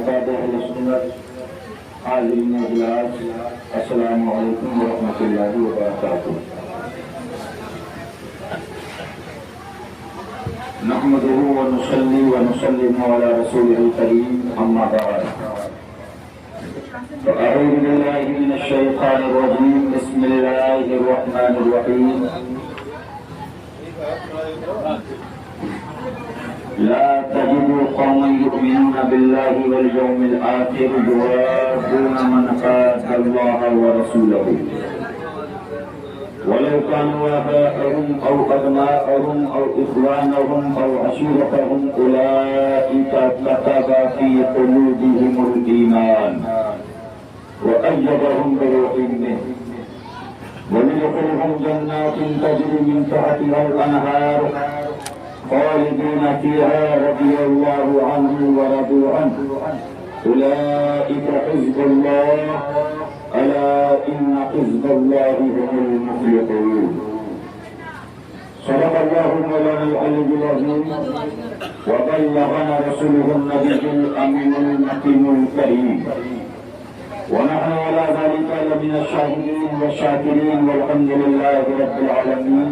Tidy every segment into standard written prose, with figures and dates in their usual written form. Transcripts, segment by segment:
بعد اہل سنت حاضرین اجلاس، السلام علیکم ورحمۃ اللہ وبرکاتہ۔ نحمده ونصلي ونسلم على رسوله الكريم، اما بعد فاعوذ بالله من الشيطان الرجيم، بسم الله الرحمن الرحيم۔ لا تجد قوما يؤمنون بالله واليوم الآخر يوادون من حاد الله ورسوله ولو كانوا آباءهم أو أبناءهم أو إخوانهم أو عشيرتهم أولئك كتب في قلوبهم الإيمان وأيدهم بروح منه ويدخلهم جنات تجري من تحتها الأنهار خالدين فيها رضي الله عنهم ورضوا عنه أولئك حزب الله ألا إن حزب الله هم المفلحون۔ صدق الله مولانا العلي العظيم وبلغنا رسوله النبي الأمين المكين الكريم، ونحن على ذلك لمن الشاهدين والشاكرين والحمد لله رب العالمين۔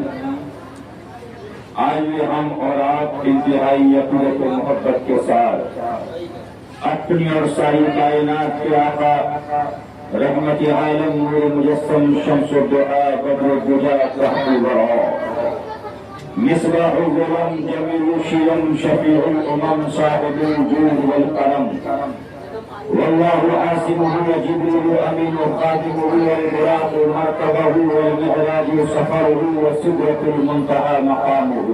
آئیے ہم اور آپ انتہائی یقینت و محبت کے ساتھ اپنی اور ساری کائنات کے آقا رحمت عالم نور مجسم شمس الدعا بدر الدجا تحت الورا مصباح الظلم جمیل الشیم شفیع الامم صاحب الجود والکرم والله عاصمه وجبريل امين خادمه والبراق مركبه والمعراج سفره والسدرة المنتهى مقامه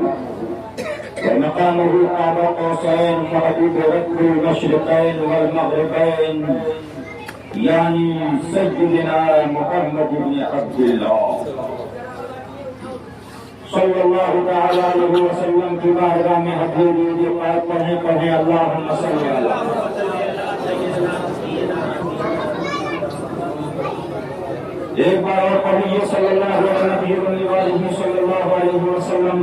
ومقامه قاب قوسين محدود ركب المشرقين والمغربين، يعني سيدنا محمد بن عبد الله صلی اللہ تعالی علیہ وسلم کی بارگاہ میں حضوری دقات پڑھیں اللہم صلی اللہ۔ ایک بار اور پڑھیے صلی اللہ علیہ وسلم،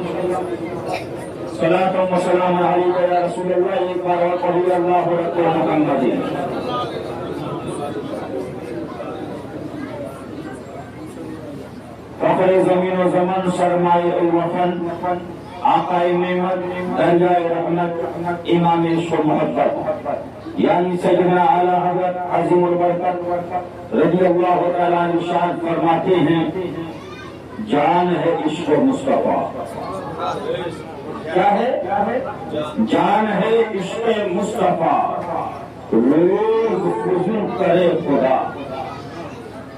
صلاۃ و سلام علیک یا رسول اللہ۔ ایک بار اور پڑھیے اللہ اکبر محمد۔ فخر زمین و زمان سرمایہ الوطن آقا نعمت درجہ رحمت امام عشق و محبت یعنی سیدنا اعلی حضرت عظیم البرکت رضی اللہ تعالیٰ عنہ ارشاد فرماتے ہیں، جان ہے عشق مصطفیٰ۔ کیا ہے؟ جان ہے عشق مصطفیٰ، روز فضول کرے خدا،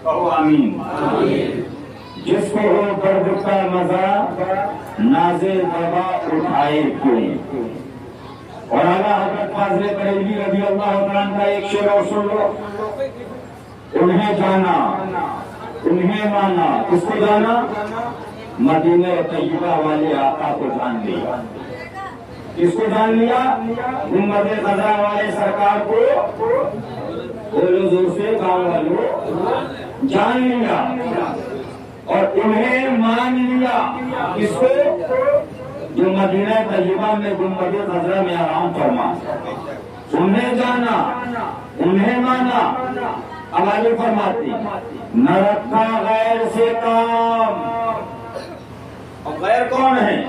کہو آمین۔ جس کو ہو درد کا مزہ ناز دوا اٹھائے کیوں۔ اور اعلیٰ حضرت فاضل بریلوی رضی اللہ تعالیٰ عنہ کا ایک شعر اور سن لو، انہیں جانا انہیں مانا، کس کو جانا؟ مدینہ طیبہ والے آقا کو جان لیا۔ کس کو جان لیا؟ گنبد خضرا والے سرکار کو بولو زور سے، گاؤں والوں جان لیا اور انہیں مان لیا۔ کس کو؟ جو مدینہ طیبہ میں گنبد خضرا میں آرام فرما۔ انہیں جانا انہیں مانا۔ اب آگے فرماتے نہ رکھا غیر سے کام۔ اور غیر کون ہے؟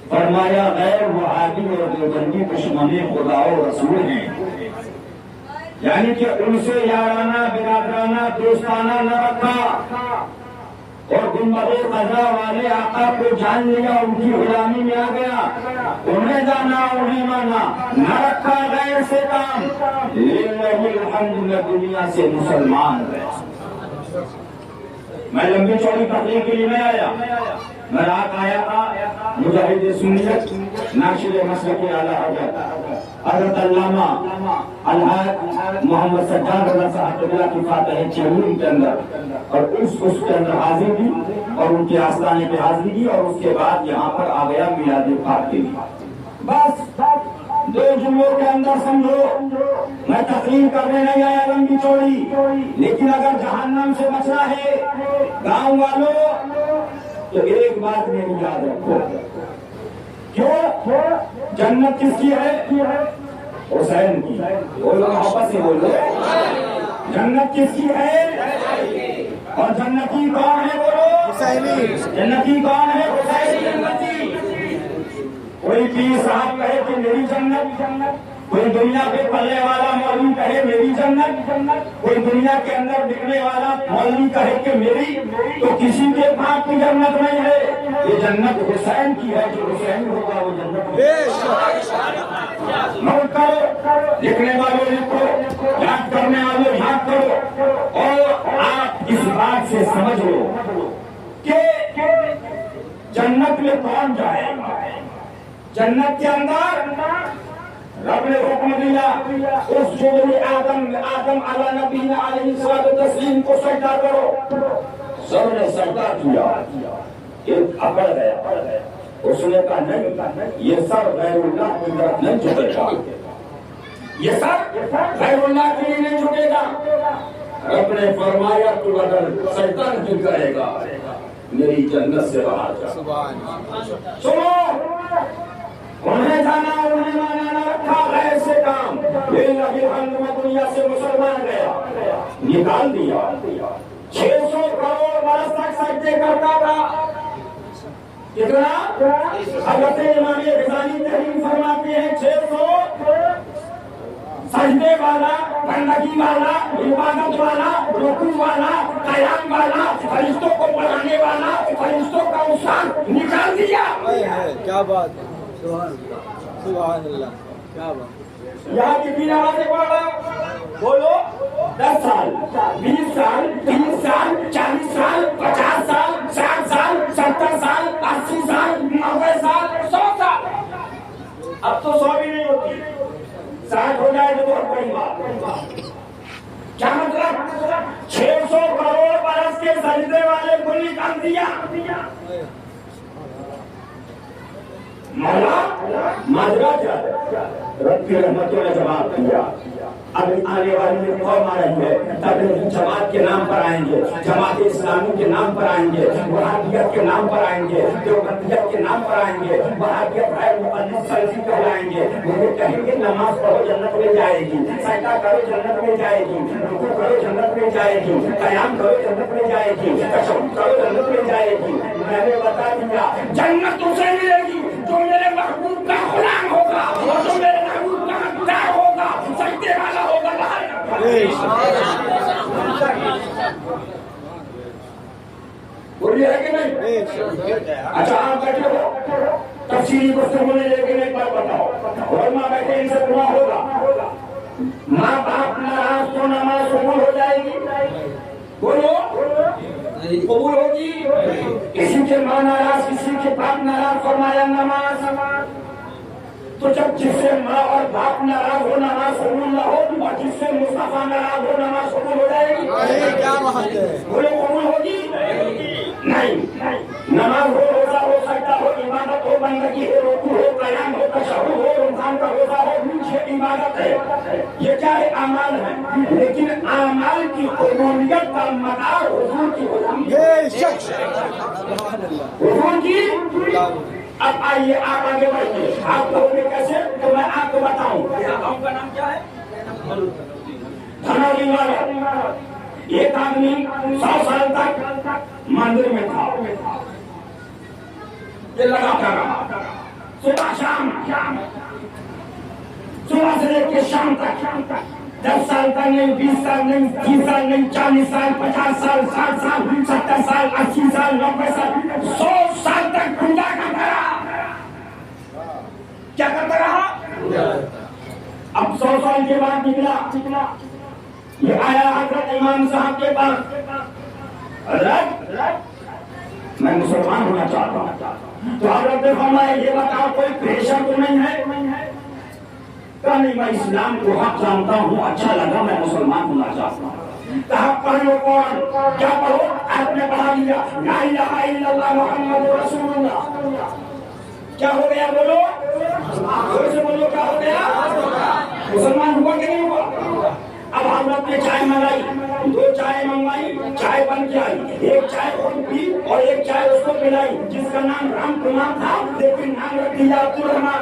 فرمایا غیر وہابی اور دیوبندی دشمن خدا و رسول ہیں، یعنی کہ ان سے یارانہ برادرانہ دوستانہ نہ رکھا اور گنبد خضرا والے آقا کو جان لیا، ان کی غلامی میں آ گیا۔ انہیں جانا انہیں مانا، نہ رکھا غیر سے کام، للہ الحمد میں دنیا سے مسلمان رہے۔ میں لمبی چوڑی تقریر کے لیے نہیں آیا، میں رات آیا تھا مجاہد سنیت ناشر مسلک اعلی حضرت علامہ الحاج محمد سجاد رضا صاحب قبلہ کی فاتح چیمون کے اندر، اور اس کے اندر حاضری دی اور ان کے آستانے پہ حاضری دی، اور اس کے بعد یہاں پر آ گیا میلاد پاک کے لیے۔ بس دو جملوں کے اندر سمجھو میں تقریر کرنے نہیں آیا لمبی چوڑی، لیکن اگر جہنم سے بچنا ہے گاؤں والوں تو ایک بات میری یاد رکھو، کیوں؟ جنت کس کی ہے؟ حسین کی. بولو محبت سے بولو. جنت کس کی ہے؟ اور جنتی کون ہے؟ بولو حسینی. جنتی کون ہے؟ حسینی جنتی. کوئی پیر صاحب کہے کہ میری جنت، کوئی دنیا پہ پلنے والا مولوی کہے میری جنت، کوئی دنیا کے اندر بکنے والا مولوی کہے کہ میری، تو کسی کے پاس کی جنت نہیں ہے. یہ جنت حسین کی ہے. جو حسین ہوگا وہ جنت. نوٹ کرو، لکھنے والوں لکھو، یاد کرنے والوں یاد کرو، اور آپ اس بات سے سمجھ لو کہ جنت میں کون جائے گا. جنت کے اندر رب نے حکم دیا اس جبل آدم علی نبینا علیہ الصلوۃ والتسلیم کو سجدہ کرو. سب نے سجدہ کیا. ایک اکڑ گیا. اس نے کہا نہیں، یہ سر غیر اللہ کی طرف نہیں جھکے گا، یہ سر غیر اللہ کے لیے نہیں جھکے گا. رب نے فرمایا تو اگر سجدہ نہیں کرے گا میری جنت سے باہر جا. سنو، انہیں جانا انہیں مانا نہ رکھا غیر سے کام. میں دنیا سے مسلمان گیا، نکال دیا. 600 کروڑ برس تک سجدے کرتا تھا. کتنا؟ حضرت امام غزالی تحریر فرماتے ہیں 600 سجدے والا، بندگی والا، عبادت والا، رکوع والا، قیام والا، فرشتوں کو پڑھانے والا، فرشتوں کا استاد نکال دیا. کیا بات ہے، سبحان اللہ، کیا بات. یہاں کتنی نمازیں پڑھ رہا؟ بولو 10 سال، 20 سال، 30 سال، 40 سال، 50 سال، 60 سال، 70 سال، 80 سال، 90 سال، 100 سال. اب تو 100 بھی نہیں ہوتی، 60 ہو جائے تو بہت بڑی بات. کیا مطلب؟ 600 کروڑ برس کے سجدے والے کو نکال دیا. مولا ماجرا کیا ہے؟ رب کی رحمتوں نے جواب دیا. اب آنے والی قوم آ رہی ہے، تبلیغی جماعت کے نام پر آئیں گے، جماعت اسلامی کے نام پر آئیں گے، وہابیت کے نام پر آئیں گے، دیوبندیت کے نام پر آئیں گے، وہابیت غیر مقلد سلفی کہلائیں گے. وہ کہیں گے نماز پڑھو جنت میں جائے گی، سجدہ کرو جنت میں جائے گی، رکوع کرو جنت میں جائے گی، قیام کرو جنت میں جائے گی، تشہد کرو جنت میں جائے گی. میں نے بتا دیا جنت اسے ملے گی جو میرے محبوب کا غلام ہوگا، اور جو میرے محبوب کا حقدار ہوگا، سجدے والا ہوگا. بولیے ہے کہ نہیں؟ اچھا آپ بیٹھے ہو، تفصیلی گفتگو نے لیکن ایک بات بتاؤ، اور ماں بیٹھے ان سے گناہ ہوگا؟ ماں باپ ناراض تو نماز قبول ہو جائے گی؟ بولو قبول ہوگی؟ کسی کے ماں ناراض، کسی کے باپ ناراض، فرمایا نماز. تو جب جس سے ماں اور باپ ناراض ہو نماز قبول نہ ہو، اور جس سے مصطفیٰ ناراض ہو نماز قبول ہو جائے گی؟ کیا بات ہے. بولو قبول ہوگی؟ نہیں. نماز ہو، روزہ ہو، سجدہ ہو، عبادت ہو، بندگی ہو، رکوع ہو، قیام ہو، تشہد ہو، رمضان کا روزہ ہو، یہ عبادت ہے. یہ کیا ہے؟ اعمال ہے. لیکن اعمال کی قبولیت کا مدار حضور کی حضور کی. اب آئیے آپ آگے بڑھیے. آپ کہوگے کیسے؟ تو میں آپ کو بتاؤں. گاؤں کا نام کیا ہے؟ دھنولی والا. ایک آدمی 100 سال تک مندر میں تھا. یہ لگاتا رہا صبح شام، صبح سے لے کے شام تک. 10 سال تک نہیں، 20 سال نہیں، 30 سال نہیں، 40 سال، 50 سال، 60 سال، 70 سال، 80 سال، 90 سال، 100 سال تک پوجا کرتا رہا. کیا کرتا رہا؟ اب 100 سال کے بعد نکلا. یہ آیا حضرت امام صاحب کے پاس. حضرت میں مسلمان ہونا چاہتا ہوں. تو حضرت نے فرمایا یہ بتاؤ کوئی پریشر تو نہیں ہے؟ کہا نہیں، میں اسلام کو حق جانتا ہوں، اچھا لگا، میں مسلمان ہونا چاہتا ہوں. کہا پڑھ لو قرآن. کیا پڑھو؟ آپ نے پڑھا دیا لا الہ الا اللہ محمد رسول اللہ. کیا ہو گیا؟ بولو سے بولو، کیا ہو گیا؟ مسلمان ہوا کہ نہیں ہوا؟ اب حضرت نے چائے منگائی، 2 چائے منگوائی، چائے بن کے آئی. ایک چائے خود پی اور ایک چائے اس کو پلائی، جس کا نام رام کمار تھا، لیکن نام رکھ دیا عبد الرحمان.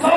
100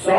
100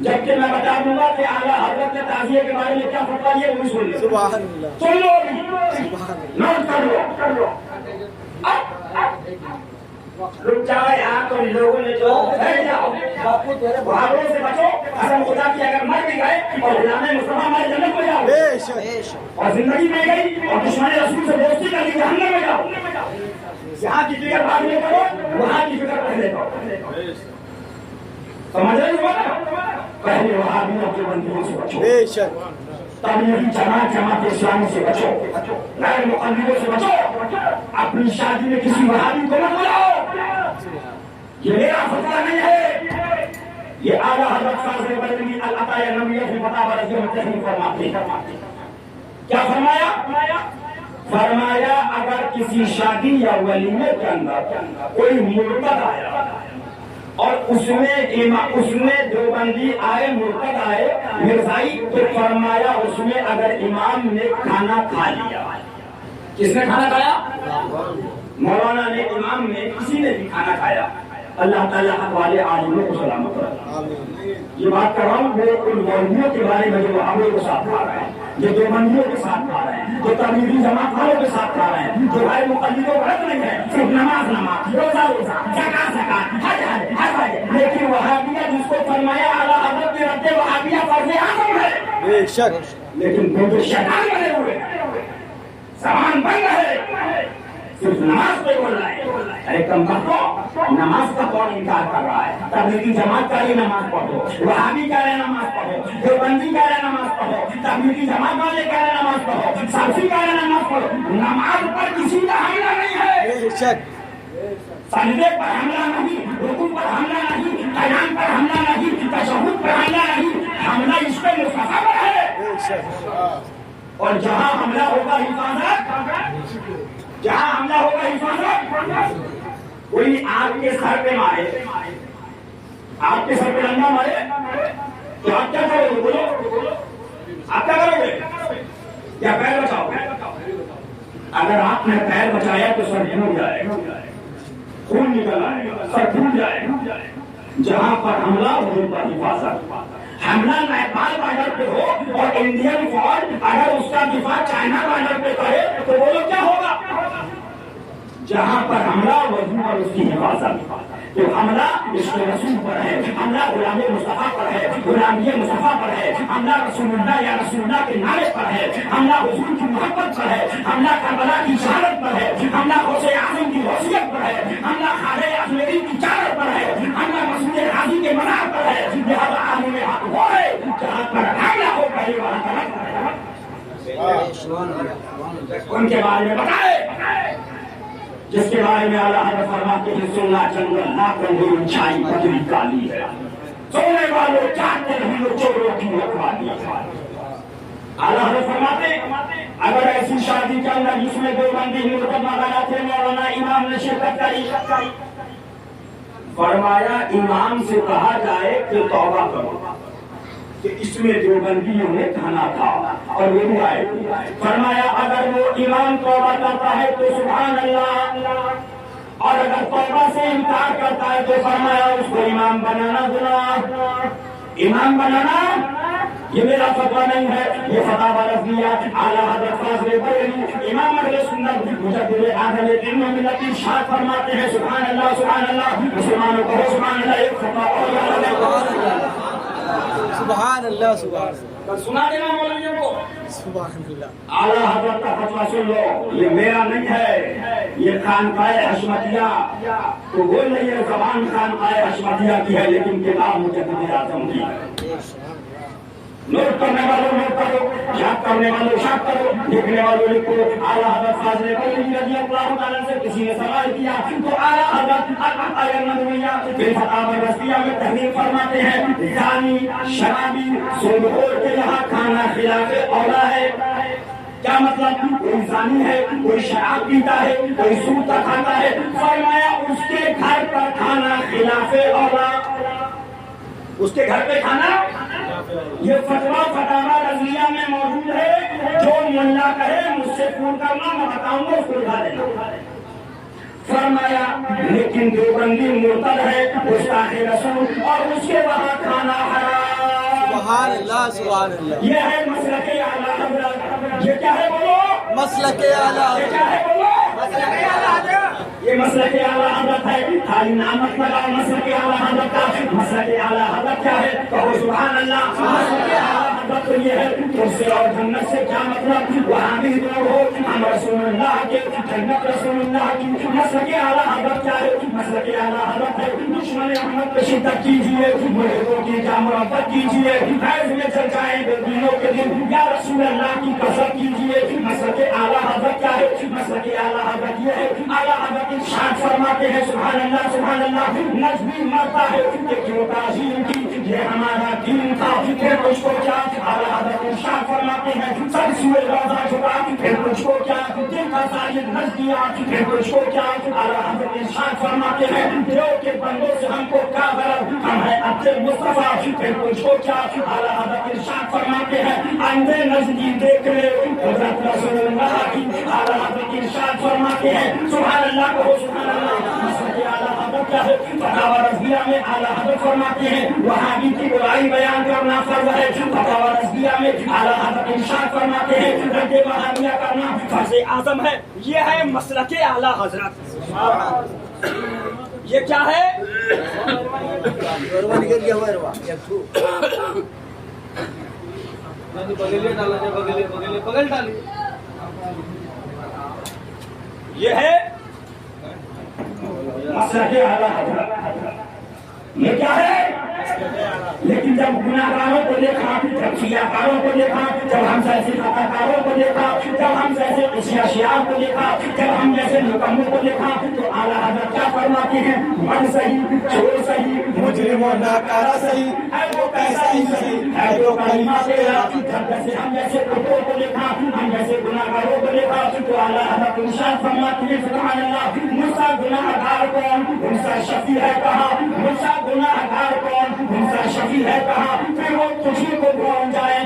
جبکہ میں بتا دوں گا کہ اعلیٰ حضرت نے تعزیے کے بارے میں کیا فتویٰ دیا وہ بھی سن لو. سبحان اللہ. سن لو ابھی. سبحان اللہ. نوٹ کر لو. رک جاؤ یار تم لوگوں نے جو بیٹھ جاؤ. بھاگوں سے بچو. قسم خدا کی اگر مر بھی گئے اور غلام مصطفیٰ ہمارے جنت میں جاؤ بے شک. اور زندگی میں گئی اور دشمن رسول سے دوستی کر لی جہنم میں جاؤ. یہاں کی فکر بعد میں کرو وہاں کی فکر پہلے کرو. سمجھ رہے ہو نا؟ پہلے وہابیوں کے بندیوں سے بچو. بے شک. تبلیغی جماعت اسلامی سے بچو. غیر مقلدوں سے بچو. اپنی شادی میں کسی وہابی کو مت بلاؤ. یہ میرا فتویٰ نہیں ہے. یہ اعلیٰ حضرت فاضل بریلوی العطائیہ نمیہ فی فتاوی رضیہ میں تحریر فرماتے ہیں. کیا فرمایا؟ فرمایا اگر کسی شادی یا ولیمے کے اندر کوئی مرتد آیا اور اس میں دیوبندی آئے مرتد آئے مرزائی تو فرمایا اس میں اگر امام نے کھانا کھا لیا. کس نے کھانا کھایا؟ مولانا نے امام نے کسی نے بھی کھانا کھایا. اللہ تعالیٰ حق والے عالموں کو سلامت رکھے. یہ بات کر رہا ہوں وہ ان مولویوں کے بارے میں جو وہابیوں کے ساتھ کھا رہے ہیں جو دیوبندیوں کے ساتھ کھا رہے ہیں جو تبلیغی جماعت والوں کے ساتھ کھا رہے ہیں جو غیر مقلدوں کا حق نہیں ہے صرف نماز روزہ زکات حج لیکن وہابیہ جس کو فرمایا اعلیٰ حضرت نے رد وہابیہ فرض اعظم ہے. بے شک. لیکن وہ جو شیطان بنے ہوئے سامان بن رہے صرف نماز پہ بول رہا ہے. ارے کم بخو نماز کا کون انکار کر رہا ہے؟ تبلیغی جماعت کا ہی نماز پڑھو. وہابی کہہ رہے نماز پڑھو. دیوبندی کہہ رہے نماز پڑھو. تبلیغی جماعت والے کہہ رہے نماز پڑھو. سلفی کہہ رہے نماز پڑھو. نماز پر کسی کا حملہ نہیں ہے. بے شک. سجدے پر حملہ نہیں, رکوع پر حملہ نہیں, قیام پر حملہ نہیں, تشہد پر حملہ نہیں. حملہ اس پہ مصطفیٰ پر ہے. بے شک. اور جہاں حملہ ہوگا حفاظت, جہاں حملہ ہوگا حفاظت. کوئی آپ کے سر پہ مارے, آپ کے سر پہ ڈنڈا مارے تو آپ کیا کرو گے؟ بولو آپ کیا کرو گے؟ یا پیر بچاؤ گے؟ اگر آپ نے پیر بچایا تو سر ٹوٹ جائے گا, خون نکل آئے گا, سر ٹوٹ جائے گا. جہاں پر حملہ وہیں پر حفاظت. حملہ نیپال بارڈر پہ ہو اور انڈین فوج اگر اس کا دفاع چائنا بارڈر پہ کرے تو بولو کیا ہوگا؟ جہاں پر حملہ وہیں پر اس کی حفاظت. تو حملہ اس کے رسول پر ہے, حملہ غلام مصطفیٰ پر ہے, غلامی مصطفیٰ پر ہے, حملہ رسول اللہ یا رسول اللہ کے نعرے پر ہے, حملہ حضور کی محبت پر ہے, حملہ کربلا کی شہادت پر ہے, حملہ غوث اعظم کی وصیت پر ہے, حملہ خواجہ اجمیری کی چادر پر ہے, حملہ مسعود حاجی کے منار پر ہے. لہٰذا عالم حق وہ ہے جہاں پر حملہ ہو پہلے وہاں پر ان کے بارے میں بتائے جس کے بارے میں اعلیٰ حضرت فرماتے ہیں سننا جنگل لاکھوں کی اونچائی پتلی کالی ہے, سونے والوں چاہتے نہیں وہ چوروں کی رکھوالی. اعلیٰ حضرت فرماتے اگر ایسی شادی کے اندر جس میں دیوبندی مرتد وغیرہ تھے مولانا امام نے شرکت کری, فرمایا امام سے کہا جائے کہ توبہ کرو کہ اس میں دیوبندیوں نے کھانا تھا اور وہ بھی آئے. فرمایا اگر وہ امام توبہ کرتا ہے تو سبحان اللہ, اور اگر توبہ سے انکار کرتا ہے تو فرمایا اس کو امام بنانا گناہ. امام بنانا یہ میرا فتویٰ نہیں ہے, یہ فتاوی رضیہ اعلیٰ حضرت فاضل بریلوی امام اہل سنت مجدد اہل دین و ملت ارشاد فرماتے ہیں سبحان اللہ سبحان اللہ. مسلمانوں کو سبحان اللہ. ایک فتویٰ اور سبحان اللہ. سبحان اللہ. سنا دینا مولویوں کو. سبحان اللہ. اعلیٰ حضرت کا فتویٰ سن لو, یہ میرا نہیں ہے, یہ خانقاہ حشمتیہ تو وہ نہیں ہے, زبان خانقاہ حشمتیہ کی ہے لیکن کتاب مجدد اعظم کی ہے. نوٹ کرنے والوں نوٹ کرو, یاد کرنے والوں یاد کرو, لکھنے والوں لکھو. اعلیٰ حضرت فاضل بریلوی رضی اللہ تعالیٰ سے کسی نے سوال کیا تو اعلیٰ حضرت العطائیہ نمیہ فی فتاوی رضیہ میں تحریر فرماتے ہیں زانی شرابی سودخور کے یہاں کھانا خلاف اولیٰ ہے. کیا مطلب؟ کوئی زانی ہے, کوئی شراب پیتا ہے, کوئی سود کا کھاتا ہے, فرمایا اس کے گھر پر کھانا خلاف اولیٰ, اس کے گھر پہ کھانا. یہ فتویٰ فتاوی رضیہ میں موجود ہے, جو ملا کہے مجھ سے فون کرنا میں بتاؤں گا اس کو اٹھا دینا. فرمایا لیکن دیوبندی مرتد ہے گستاخ رسول اور اس کے وہاں کھانا حرام. سبحان اللہ سبحان اللہ. یہ ہے مسلک اعلیٰ حضرت. یہ کیا ہے بولو؟ مسلک اعلیٰ. یہ کیا ہے بولو؟ یہ مسلک اعلیٰ حضرت ہے. خالی نام مت لگاؤ مسلک اعلیٰ حضرت کا. مسلک اعلیٰ حضرت کیا ہے؟ کہو سبحان اللہ. مسلک اعلیٰ حضرت تو یہ ہے تم سے اور جنت سے کیا مطلب؟ وہاں بھی دور ہو ہم رسول اللہ کے جنت رسول اللہ کی. مسلک اعلیٰ حضرت کیا ہے؟ مسلک اعلیٰ حضرت ہے دشمن احمد پہ شدت کیجیے, مریضوں کی کیا مربت کیجیے, فیض میں چل جائیں دنوں کے دن یا رسول اللہ کی کثرت کیجیے. مسلک اعلیٰ حضرت کیا ہے؟ مسلک اعلیٰ حضرت یہ ہے اعلیٰ حضرت ارشاد فرماتے ہیں سبحان اللہ سبحان اللہ. نجمی مرتا ہے کہ کیوں تعظیم کی, یہ ہمارا دین تھا. پھر کچھ کو کیا اعلیٰ حضرت ارشاد فرماتے ہیں سب سوئے روزہ جھکا. پھر کچھ کو کیا دل کا ساجد نچ دیا. پھر کچھ کو کیا اعلیٰ حضرت ارشاد فرماتے ہیں دیو کے بندوں سے ہم کو کیا غرض, ہم ہے عبد مصطفیٰ. پھر کچھ کو کیا اعلیٰ حضرت ارشاد فرماتے ہیں اندھے نزدیک دیکھ لے حضرت رسول اللہ کی. اعلیٰ حضرت ارشاد فرماتے ہیں سبحان اللہ کو سبحان اللہ. مسلک اعلیٰ حضرت کیا ہے؟ فتاوی رضویہ میں اعلیٰ حضرت فرماتے ہیں وہابی کی برائی بیان کرنا فرض ہے. فتاوی رضویہ میں اعلیٰ حضرت ارشاد فرماتے ہیں رد وہابیہ کرنا فرض اعظم ہے. یہ ہے مسلک اعلیٰ حضرت. یہ کیا ہے؟ یہ ہے مسلک اعلیٰ حضرت. یہ کیا ہے؟ لیکن جب گناہگاروں کو دیکھا, جب سیاکاروں کو دیکھا, جب ہم جیسے خطاکاروں کو دیکھا, جب ہم جیسے اشیاشیار کو دیکھا, جب ہم جیسے نکموں کو دیکھا تو اعلیٰ حضرت کیا فرماتے ہیں من صحیح, چور صحیح, مجرم و ناکارہ صحیح, ہے وہ کیسا ہی صحیح, ہے جو کلمہ تیرا. جب جیسے ہم جیسے کتوں کو دیکھا, ہم جیسے گناہگاروں کو دیکھا تو اعلیٰ حضرت ارشاد فرماتے ہیں سبحان اللہ مجھ سا گناہگار کون, مجھ سا شفیع ہے کہاں, مجھ سا گناہگار کون, مجھ سا شفیع ہے کہاں. پھر وہ تجھی کو بھول جائے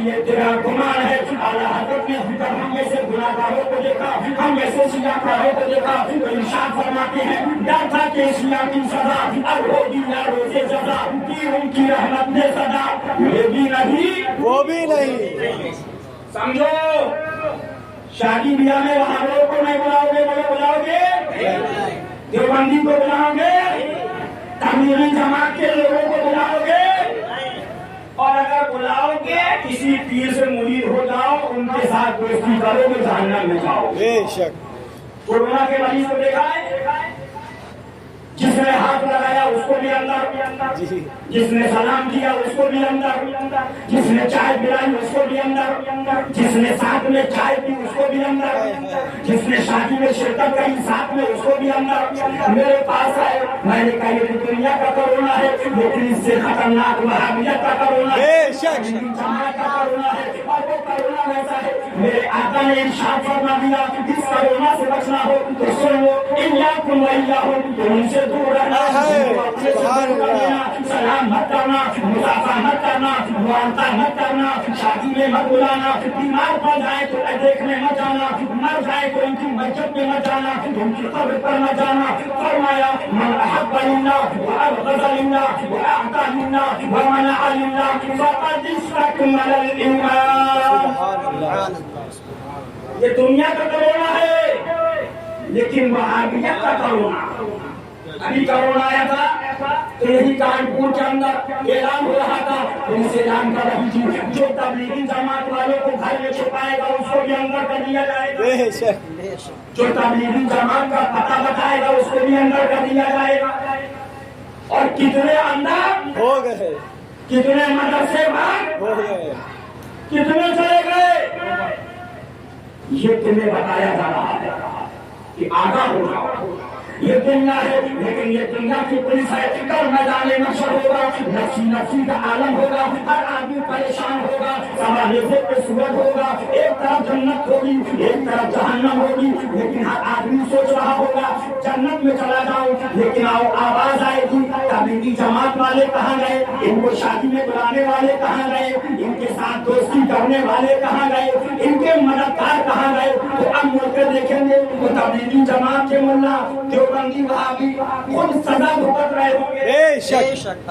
یہ تیرا گمان ہے. اعلیٰ حضرت نے جب ہم جیسے گناہگاروں کو دیکھا, ہم جیسے سیاکاروں کو دیکھا تو ارشاد فرماتے ہیں ڈر تھا کہ سیاہ کی سزا اب ہوگی یا روز جزا, کی ان کی رحمت نے سزا یہ بھی نہیں وہ بھی نہیں. سمجھو شادی بیاہ میں وہابیوں کو نہیں بلاؤ گے, بولے بلاؤ گے, دیوبندی کو بلاؤ گے, تبلیغی جماعت کے لوگوں کو بلاؤ گے, اور اگر بلاؤ گے کسی پیر سے مرید ہو جاؤ ان کے ساتھ دوستی کرو گے جہنم میں جاؤ. بے شک. کورونا کے مریض کو دیکھا ہے, جس نے ہاتھ لگایا اس کو بھی اندر, جس نے سلام کیا اس کو بھی اندر, جس نے چائے پلائی اس کو بھی اندر, جس نے ساتھ میں چائے پی اس کو بھی اندر, جس نے شادی میں شرکت کری ساتھ میں اس کو بھی اندر. میرے پاس ہے, میں نے کہا یہ دنیا کا کرونا ہے لیکن اس سے خطرناک وہابیت کا کرونا ہے, جماعت کا کرونا ہے, اور وہ کرونا ویسا ہے. میرے آقا نے ارشاد فرما دیا اس کرونا سے بچنا ہو تو سن لو ایاکم وایاہم, تو ان سے دور رہنا, سلام مت کرنا, مسافہ مت کرنا, معانقہ مت کرنا, شادی میں مت بلانا, بیمار پڑ جائے تو دیکھنے مت جانا, مر جائے تو ان کی مسجد میں مت جانا, ان کی قبر پر مت جانا. فرمایا من احب للہ وابغض للہ واعطى للہ ومنع للہ فقد استكمل الایمان. یہ دنیا کا کرونا ہے لیکن وہابیت کا کرونا. ابھی کرونا آیا تھا تو یہی کانپور کے اندر اعلان ہو رہا تھا, ان سے اعلان کر رہی تھی جو تبلیغی جماعت والوں کو گھر میں چھپائے گا اس کو بھی اندر کر دیا جائے گا, جو تبلیغی جماعت کا پتہ بتائے گا اس کو بھی اندر کر دیا جائے گا. اور کتنے اندر ہو گئے, کتنے مدرسے بند ہو گئے, کتنے چلے گئے, یہ تمہیں بتایا جا رہا ہے کہ آگاہ ہو جاؤ. یہ دنیا ہے لیکن یہ دنیا کی پولیس ہے. کل میدان محشر ہوگا, نفسی نفسی کا عالم ہوگا, ہر آدمی پریشان ہوگا, سوال پہ صورت ہوگا, ایک طرف جنت ہوگی ایک طرف جہنم ہوگی, لیکن ہر آدمی سوچ رہا ہوگا جنت میں چلا جاؤں, لیکن آواز آئے گی تبلیغی جماعت والے کہاں گئے, ان کو شادی میں بلانے والے کہاں گئے, ان کے ساتھ دوستی کرنے والے کہاں گئے, ان کے مددگار کہاں گئے. تو اب مل کر دیکھیں گے وہ تبلیغی جماعت کے ملا دیوبندی وہابی خود سزا بھگت رہے ہوں گے. بے شک.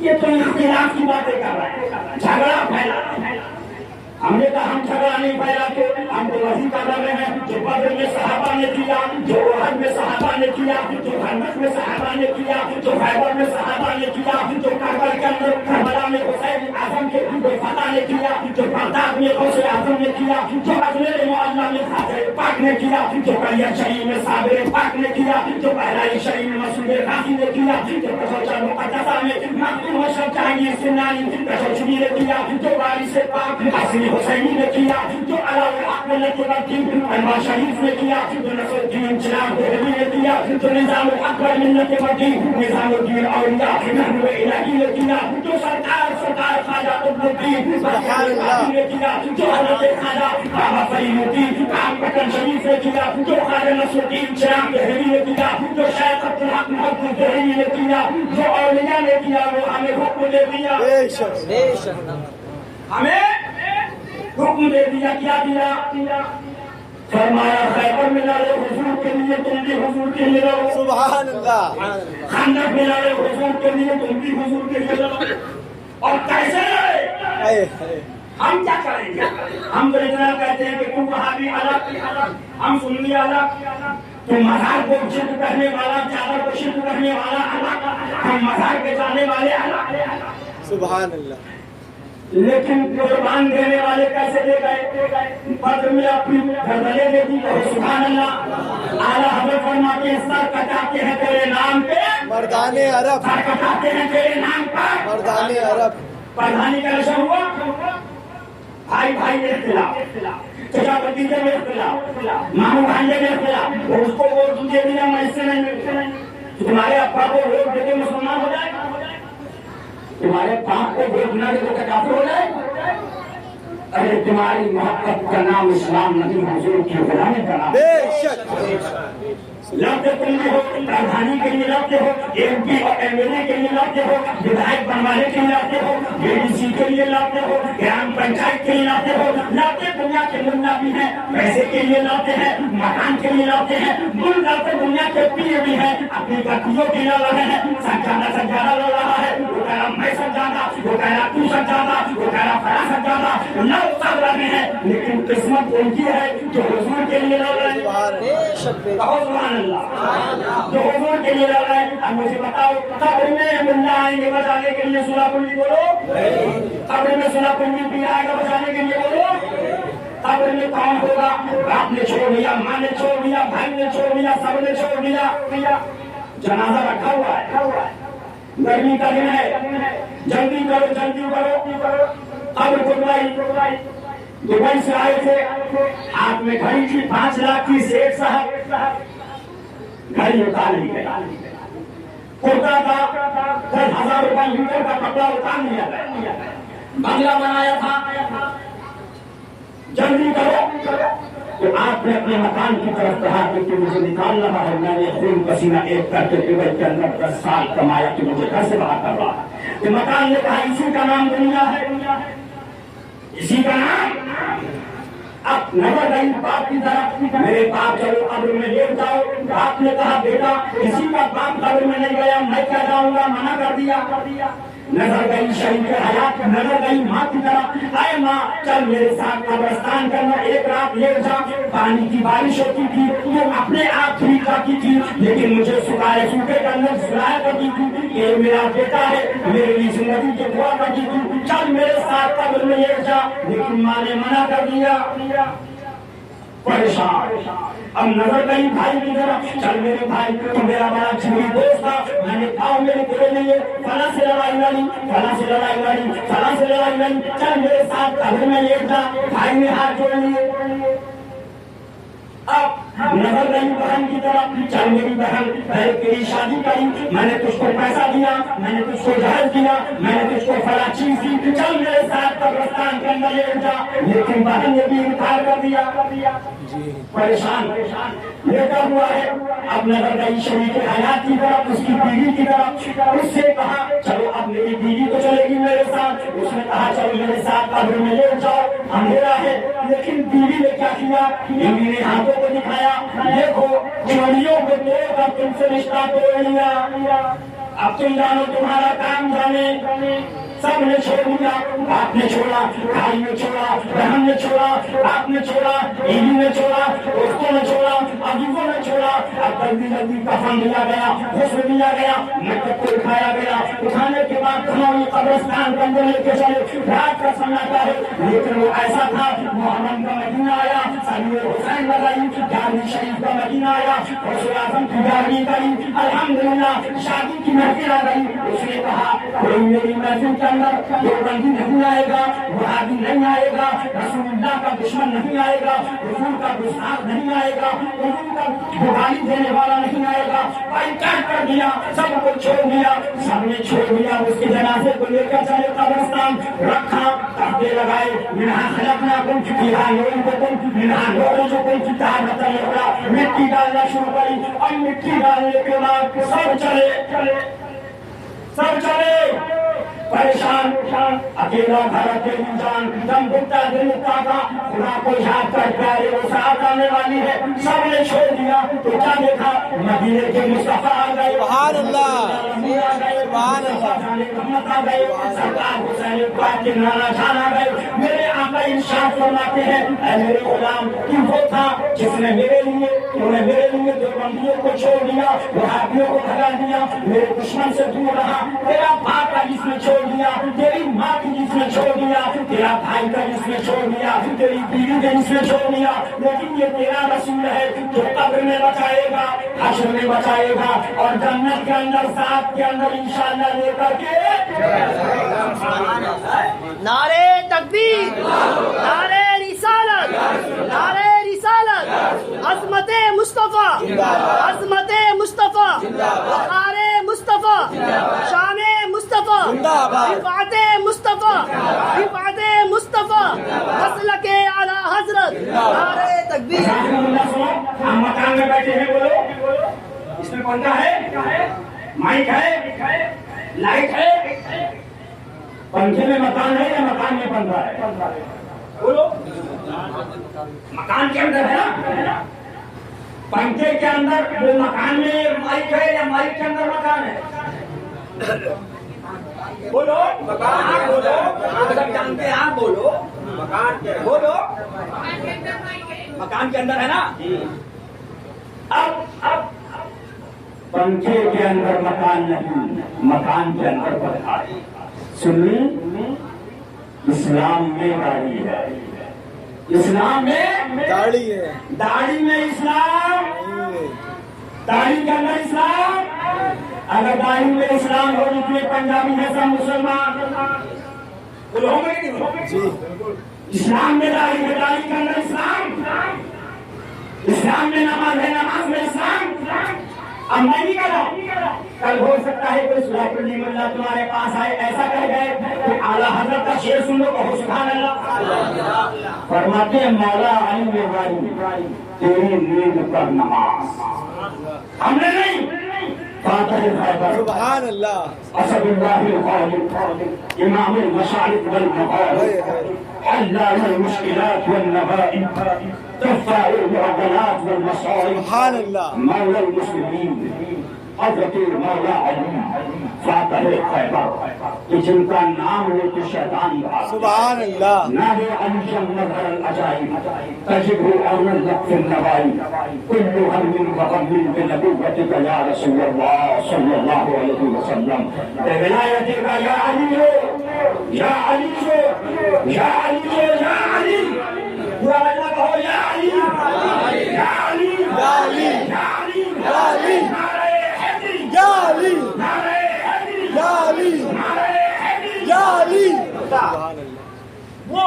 یہ تو اختلاف کی باتیں کر رہے ہیں، جھگڑا پھیلا۔ ہم نے کہا ہم جھگڑا نہیں پھیلاتے، ہم تو وہی کر رہے ہیں جو بدر میں صحابہ نے کیا، جو احد میں صحابہ نے کیا، جو خندق میں صحابہ نے کیا، جو خیبر میں صحابہ نے کیا، جو کربلا کے اندر کربلا میں حسین اعظم کے فتح نے کیا، جو بغداد میں غوث اعظم نے کیا، جو اجمیر معلیٰ میں خواجہ پاک نے کیا، جو قلیہ شریف میں صابر پاک نے کیا، جو بہرائچ شریف میں مسعود غازی نے کیا، جو کشوچہ مقدسہ میں مقبول مشرف جہانگیر سنانی کشوچی نے کیا، جو وارث پاک حسین حسینی نے کیا، جو علاء الحق ملت الدین انوار شریف نے کیا، جو نصر الدین چراغ دہلوی نے کیا، جو نظام الحق ملت الدین نظام الدین اولیاء محبوب الہی نے کیا، جو سرکار خواجہ قطب الدین نے کیا، جو حضرت خواجہ بابا فرید الدین کام پٹن شریف نے کیا، جو خواجہ نصر الدین چراغ دہلوی نے کیا، جو شیخ عبدالحق محمود دہلوی نے کیا، جو اولیاء نے کیا، وہ ہمیں حکم دے دیا، ہمیں حکم دے دیا، کیا دیا؟ فرمایا خیبر میں لڑے حضور کے لیے تم بھی حضور کے لیے لڑو، سبحان اللہ، خندق میں لڑے حضور کے لیے تم بھی حضور کے لیے لڑو۔ اور کیسے لڑے؟ ہم کیا کریں گے؟ ہم تو اتنا کہتے ہیں کہ تم وہابی الگ، ہم سنی الگ، تم مزار کو شرک کرنے والا، چادر کو شرک کرنے والا الگ، ہم مزار کے جانے والے الگ، سبحان اللہ۔ لیکن قربان دینے والے کیسے دے گئے؟ بدر میں اپنی گردنیں دے دی، سبحان اللہ۔ اعلیٰ حضرت فرماتے ہیں سر کٹاتے ہیں تیرے نام پہ مردان عرب، سر کٹاتے ہیں تیرے نام پر مردان عرب۔ پردھانی کا نشہ ہوا، بھائی بھائی میں اختلاف، چچا بھتیجے میں اختلاف، ماموں بھانجے میں اختلاف، اس کو ووٹ دے دیا، میں اس سے نہیں، تمہارے ابا کو ووٹ دے کے مسلمان ہو جائے، تمہارے باپ کو ووٹ نہ دے تو کافر ہو جائے۔ ارے تمہاری محبت کا نام اسلام نہیں، حضور کی غلامی کا نام۔ بے شک لڑتے تم بھی ہو، پردھانی کے لیے لڑتے ہو، ایم پی اور ایم ایل اے کے لیے لڑتے ہو، ودھائک بنوانے کے لیے لڑتے ہو، بی ڈی سی کے لیے لڑتے ہو، گرام پنچایت کے لیے لڑتے ہو، لڑتے دنیا کے منا بھی ہیں، پیسے کے لیے لڑتے ہیں، مکان کے لیے لڑتے ہیں، مل لڑتے دنیا کے پیے بھی ہیں، اپنی بچیوں کے لیے لڑ رہے ہیں، سجادہ لڑ رہا ہے، وہ کہہ رہا میں سجادہ، وہ کہہ رہا تو سجادہ، وہ کہہ رہا فلاں سجادہ، لڑ سب لڑ رہے ہیں، لیکن قسمت ان کی ہے جو حضور کے لیے لڑ رہے ہیں۔ سبحان اللہ، جو حضور کے لیے لڑ رہے ہیں۔ اب مجھے بتاؤ قبر میں ملا آئیں گے بچانے کے لیے سلا پنڈی بولو، قبر میں سلا پنڈی بھی آئے گا بچانے کے لیے بولو، قبر میں کون ہوگا؟ باپ نے چھوڑ دیا، ماں نے چھوڑ دیا، بھائی نے چھوڑ دیا، سب نے چھوڑ دیا، جنازہ رکھا ہوا ہے، گرمی کا دن ہے، جلدی کرو جلدی کرو، قبر کھلوائی۔ دبئی سے آئے تھے، ہاتھ میں گھڑی تھی 5 لاکھ کی، سیٹ صاحب گھڑی اتار لی گئی، کرتا تھا 10,000 روپئے لیٹر کا کپڑا اتار لیا گیا، بنگلہ بنایا تھا، جلدی کرو۔ تو آپ نے اپنے مکان کی طرف کہا کہ مجھے نکال رہا ہے، میں نے خون پسینہ ایک کر کے دبئی کے اندر 10 سال کمایا کہ مجھے گھر سے باہر کر رہا ہے۔ تو مکان نے کہا اسی کا نام دنیا ہے، اسی کا نام۔ اب نظر گئی باپ کی طرف، میرے باپ چلو قبر میں لیٹ جاؤ۔ باپ نے کہا بیٹا کسی کا باپ قبر میں نہیں گیا، میں کیا جاؤں گا، منع کر دیا۔ نظر گئی شریف حیات، نظر گئی ماں کی طرف، اے ماں چل میرے ساتھ قبرستان کرنا، ایک رات لیٹ جا۔ پانی کی بارش ہوتی تھی، وہ اپنے آپ ٹھیک جاتی تھی، لیکن مجھے سکھائے سوکھے کے اندر سلایا کرتی تھی، یہ میرا بیٹا ہے، میرے لیے زندگی کے دعا کرتی تھی، چل میرے ساتھ قبر میں لیٹ جا، لیکن ماں نے منع کر دیا۔ پریشان، اب نظر گئی بھائی کی طرف، چل میرے بھائی تو میرا بڑا جھوٹی دوست تھا، میں نے کہا میرے تیرے لیے فلاں سے لڑائی لڑی، فلاں سے لڑائی لڑی، فلاں سے لڑائی لڑی، چل میرے ساتھ قبر میں لیٹ جا۔ بھائی نے ہاتھ جوڑ لیے۔ اب نظر گئی بہن کی طرف، چل میری بہن پہلے تیری شادی کری، میں نے تجھ کو پیسہ دیا، میں نے تجھ کو جہیز دیا، میں نے تجھ کو فلاں چیز دی، چل میرے ساتھ قبرستان کے اندر لیٹ جا، لیکن بہن نے بھی انکار کر دیا۔ پریشان لیٹا ہوا ہے، اب نظر گئی شریف حیات کی طرف، اس کی بیوی کی طرف، اس سے کہا چلو اب میری بیوی تو چلے گی میرے ساتھ، اس نے کہا چلو میرے ساتھ قبر میں لیٹ جاؤ، اندھیرا ہے، لیکن بیوی نے کیا کیا؟ بیوی نے ہاتھوں کو دکھایا، دیکھو چوڑیوں کو توڑ کر تم سے رشتہ توڑ لیا۔ اب تم جانو تمہارا کام جانے سب نے چھوڑ دیا. آپ نے چھوڑا, بھائی نے چھوڑا, بہن نے چھوڑا, آپ نے چھوڑا, بیوی نے چھوڑا, دوستوں نے چھوڑا, عزیزوں نے چھوڑا. اب جلدی جلدی کفن دیا گیا, غسل دیا گیا, مٹک کو اٹھایا گیا. اٹھانے کے بعد کھنوئی قبرستان کے اندر لے کے چلے. رات کا سناٹا ہے, لیکن وہ ایسا تھا. محمد کا مدینہ آیا, سید حسین لگائی, 11ویں شریف کا مدینہ آیا, غوث اعظم کی 11ویں گئی, الحمدللہ شادی کی محفل آ گئی. اس نے کہا کوئی میری محفل کے اندر دیوبندی نہیں آئے گا, وہابی نہیں آئے گا, رسول اللہ کا دشمن نہیں آئے گا, رسول کا گستاخ نہیں آئے گا, رسول کا گالی دینے والا نہیں آئے گا. بائیکاٹ کر دیا, سب کو چھوڑ دیا. سب نے چھوڑ دیا. اس کے جنازے کو لے کر چلے قبرستان, رکھا, تختے لگائے. منہا خلقناکم فیہا نعیدکم منہا نخرجکم تارۃ اخری. مٹی ڈالنا شروع کری, اور مٹی ڈالنے کے بعد سب چلے پریشان. اکیلا گھر اکیلی جان, دم گھٹتا دل اٹھتا تھا. خدا کو یاد کر پیارے وہ ساتھ آنے والی ہے. سب نے چھوڑ دیا تو کیا دیکھا, مدینے کے مصطفیٰ آ گئے. سبحان اللہ, سبحان اللہ. آ گئے. سرکار حسین پاک کے نانا جان آ گئے. میرے آقا ارشاد فرماتے ہیں, اے میرے غلام, تو وہ تھا جس نے میرے لیے دیوبندیوں کو چھوڑ دیا, وہابیوں کو بھگا دیا, میرے دشمن سے دور رہا. تیرا باپ کا جس نے چھوڑ دیا, تیری ماں کی جس نے چھوڑ دیا, تیرا بھائی کا جس نے چھوڑ دیا, تیری بیوی کا جس نے چھوڑ دیا, لیکن یہ تیرا رسول ہے جو قبر میں بچائے گا, حشر میں بچائے گا, اور جنت کے اندر ساتھ کے اندر انشاءاللہ لے کر کے. نعرے تکبیر, نعرے رسالت, نعرے رسالت. عظمت مصطفیٰ, عظمت مصطفیٰ, وقار مصطفیٰ, شان مصطفیٰ, رفعت مصطفیٰ, رفعت مصطفیٰ, مسلک اعلی حضرت. نعرے تکبیر. ہم مکان میں بیٹھے ہیں, بولو اس میں پنکھا ہے, مائک ہے, لائٹ ہے. پنکھے میں مکان ہے یا مکان میں پنکھا ہے؟ بولو. مکان کے اندر ہے نا, پنکھے کے اندر وہ مکان میں مائک ہے یا مائک کے اندر مکان ہے؟ بولو مکان, بولو سب جانتے ہیں آپ, بولو بولو مکان کے اندر ہے نا. اب پنکھے کے اندر مکان نہیں, مکان کے اندر پنکھا ہے. سنی, اسلام میں داڑھی ہے, اسلام میں داڑھی ہے, داڑھی میں اسلام, داڑھی کے اندر اسلام. اگر داڑھی میں اسلام ہو, جتنے پنجابی ہے سب مسلمان, بولو ہوں گے جی. اسلام میں داڑھی ہے, داڑھی کے اندر اسلام. اسلام میں نماز ہے, نماز میں اسلام. اب میں نہیں کہہ رہا, کل ہو سکتا ہے کوئی سلاح الدین اللہ تمہارے پاس آئے, ایسا کہہ گئے کہ اعلیٰ حضرت کا شعر سن لو, کہو سبحان اللہ. فرماتے ہیں مولا علی والی تیری نیند پر نماز, ہم نے نہیں. فاتح خیبر, سبحان اللہ. اسد اللہ الغالب, امام المشارق والمغارب, حلال المشکلات والنوائب, دفاع المعضلات والمصائب, سبحان اللہ. مولا المسلمین حضرت مولا علی فاتح خیبر, کہ جن کا نام لے کے شیطان بھاگ. سبحان اللہ. نام علی نظر العجائب تجب عون اللطف النوائب, كل هم وغم بنبوتك يا رسول الله صلی اللہ علیہ وسلم. ولایت کا یا علی ہو, یا علی ہو, یا علی ہو, یا علی. پورا مجمع کہو یا علی, یا علی, یا علی, یا علی, یا علی, نعرہ حیدری, یا علی, نعرہ حیدری, یا علی, نعرہ حیدری. یا علی. سبحان اللہ. وہ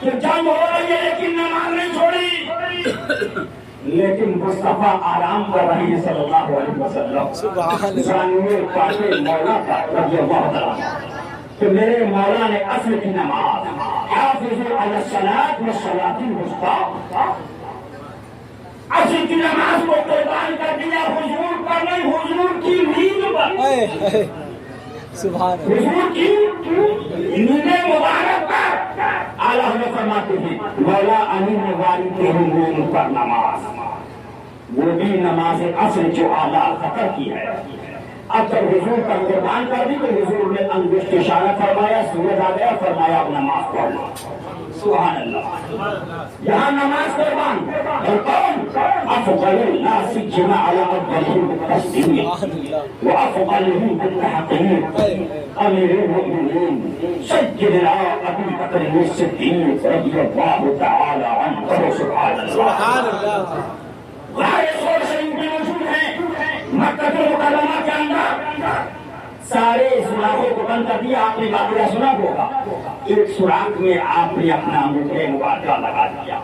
کہ جنگ ہو رہی ہے لیکن نماز نہیں چھوڑی, لیکن مصطفیٰ آرام کر رہی ہے صلی اللہ علیہ وسلم. سبحان اللہ. جانوے پاتے مولا کا رضی اللہ تعالیٰ کہ میرے مولا نے اصل کی نماز حافظوا علی الصلاۃ والصلاۃ الوسطیٰ, اصل کی نماز کو قربان کر دیا حضور پر نہیں, حضور کی نیند پر, اے, اے, سبحان اللہ. حضور کی نیند مبارک پر. اعلیٰ حضرت فرماتے ہیں مولا علی نے والی تیری نیند پر نماز, وہ بھی نماز اصل جو اعلیٰ خطر کی ہے, اب جب حضور کا قربان کر دی تو حضور نے انگشت اشارہ فرمایا، سورج آ گیا، فرمایا اب نماز پڑھنا۔ سبحان اللہ، یہاں نماز قربان اور کون؟ افضل الناس جمع على افضلهم بالتسلیم وافضلهم بالتحقیم امیر المؤمنین سیدنا ابی بکر الصدیق رضی اللہ تعالی عنہ۔ سبحان اللہ، غار صور شریف میں موجود ہیں مکہ المکرمہ کے اندر۔ سارے سوراخوں کو بند کر دیا، آپ نے واقعہ سنا ہوگا، ایک سوراخ میں آپ نے اپنا انگوٹھے مبارکہ لگا دیا،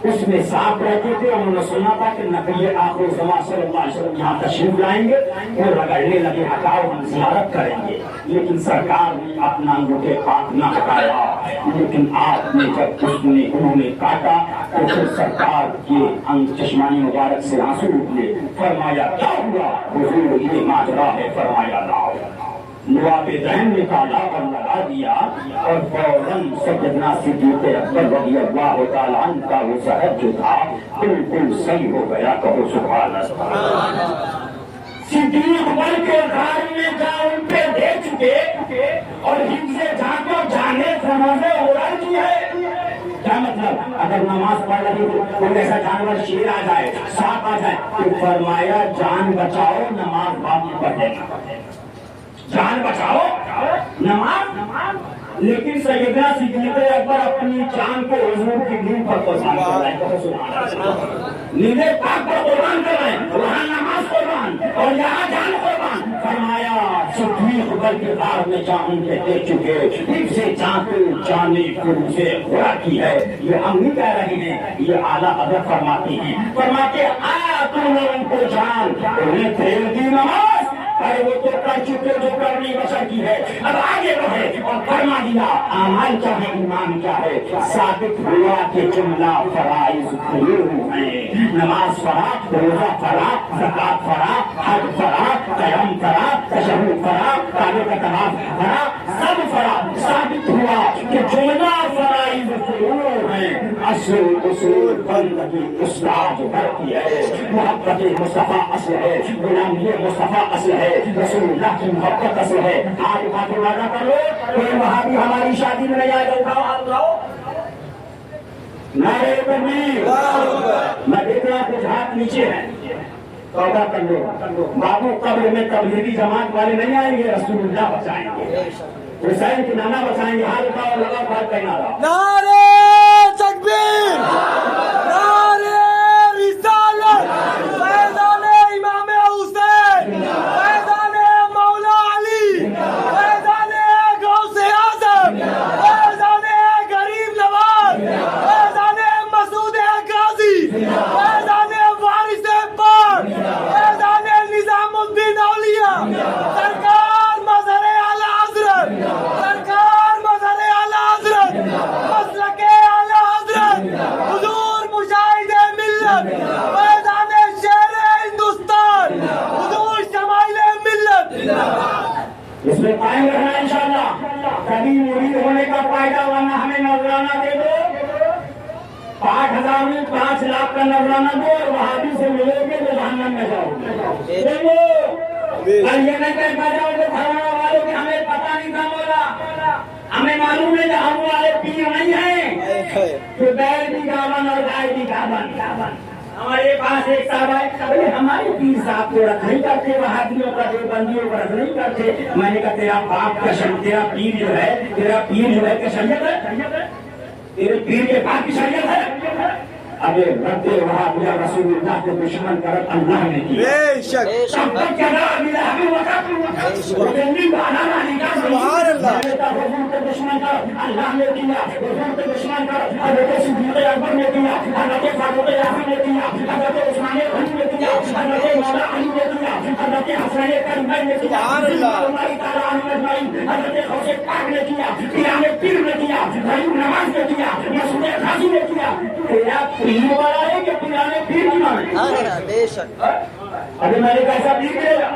اس میں سانپ رہتے تھے، انہوں نے سنا تھا کہ نبی آخر زمان صلی اللہ علیہ وسلم یہاں تشریف لائیں گے، وہ رگڑنے لگے، ہٹاؤ ہم زیارت کریں گے، لیکن سرکار نے اپنا انگوٹھے پاک نہ ہٹایا، لیکن آپ نے جب انہوں نے کاٹا تو پھر سرکار کے چشمانی مبارک سے آنسو نکلے، فرمایا کیا ہوا؟ حضور یہ ماجرا ہے، فرمایا لاؤ۔ نواب دہن نکالا اور لگا دیا، اور فوراً سیدنا صدیق اکبر رضی اللہ تعالی عنہ کا وہ صحت جو تھا بالکل صحیح ہو گیا۔ کہو سبحان اللہ۔ صدیق بن کے غار میں جا ان پہ دے چکے اور ہم سے جھانکو جانے سمجھے اڑا کی ہے۔ کیا مطلب؟ اگر نماز پڑھ رہی تو کوئی ایسا جانور شیر آ جائے، سانپ آ جائے تو فرمایا جان بچاؤ، نماز بعد میں پڑھ لینا، جان بچاؤ نماز۔ لیکن سیدنا صدیق اکبر اپنی جان کو حضور کی دین پر قربان کر رہے ہیں، نیند پاک پر قربان کر رہے ہیں، وہاں نماز قربان اور یہاں جان قربان۔ فرمایا صدیق اکبر کے غار میں جان کے دے چکے، ان سے جان کو جانے پھر اسے خدا کی ہے، یہ ہم نہیں کہہ رہے ہیں، یہ اعلیٰ حضرت فرماتے ہیں، فرماتے آیا تم نے ان کو جان، انہیں پھیل دی نماز، وہ تو کر چکے جو کرنی بشر کی ہے، اب آگے بڑھے اور فرما دیا اعمال کیا ہے، ایمان کیا ہے۔ ثابت ہوا کہ جملہ فرائض ہیں، نماز فرا، روزہ فرا، زکات فرا، حج فرا، قیام فرا، تشہد فرا، کعبے کا طواف فرا، سب فرا۔ ثابت ہوا کہ جملہ فرائض ہیں، اصول بندگی استاد بھرتی ہے، محبت مصطفیٰ اصل ہے، غلامی مصطفیٰ اصل ہے، رسول اللہ کی محبت اصل ہے۔ آج بات وعدہ کرو، کوئی وہاں بھی ہماری شادی میں نہیں آئے گا، اٹھاؤ ہاتھ اٹھاؤ، نعرے تکبیر۔ میں دیکھ رہا کچھ ہاتھ نیچے ہیں، توبہ کر لو بابو، قبر میں تبلیغی جماعت والے نہیں آئیں گے، رسول اللہ بچائیں گے، حسین کے نانا بچائیں گے۔ ہاتھ اٹھاؤ، لگا بھائی کا نعرہ، نعرے تکبیر، نعرے رسالت، فیضان امام حسین، فیضان مولا علی، فیضان غوث اعظم، فیضان غریب نواز، فیضان مسعود غازی، فیضان وارث پاک، فیضان نظام الدین اولیاء، سرکار مظہر اعلی حضرت، سرکار مظہر اعلی حضرت، مسلک اعلی حضرت، حضور مشاہد ملت، فیضان شیر ہندوستان، حضور شمائل ملت۔ اس میں قائم رہنا انشاءاللہ، کبھی مرید ہونے کا فائدہ، ورنہ ہمیں نذرانہ دے دو، 5,000 میں 5 لاکھ کا نذرانہ دو اور وہابی سے ملو گے تو جہنم میں جاؤ گے۔ دیکھو اور یہ نہیں کہہ جاؤ گے گھرانا والوں کہ ہمیں پتہ نہیں تھا مولا، ہمیں معلوم ہے کہ ہم والے پیر نہیں ہیں کہ بیل بھی گاون اور گائے بھی گاون۔ ہمارے پاس ایک صاحب آئے، ہمارے پیر صاحب کو رد نہیں کرتے، وہابیوں کا دیوبندیوں کو رد نہیں کرتے۔ میں نے کہا تیرا باپ کا تیرا پیر جو ہے، تیرا پیر جو ہے کہ شریعت ہے، تیرے پیر کے باپ کی شریعت ہے۔ اب رد وہابیہ رسول اللہ کے دشمن کا رد اللہ نے کیا۔ بے شک، سبحان اللہ، حضور کے دشمن کا اللہ نے کیا، حضور کے دشمن کا حضرت صدیق اکبر نے کیا، حضرت فاروق اعظم نے کیا، حضرت عثمان غنی نے کیا، حضرت مولا علی نے کیا، حضرت حسین کریم نے کیا، حضرت غوث پاک نے کیا، پیران پیر نے کیا، غریب نواز نے کیا، مسعود غازی نے کیا۔ تیرا پیر والا ہے کہ پیران پیر کی مانے؟ بے شک، ابھی میں نے کیسا پیر ملے گا؟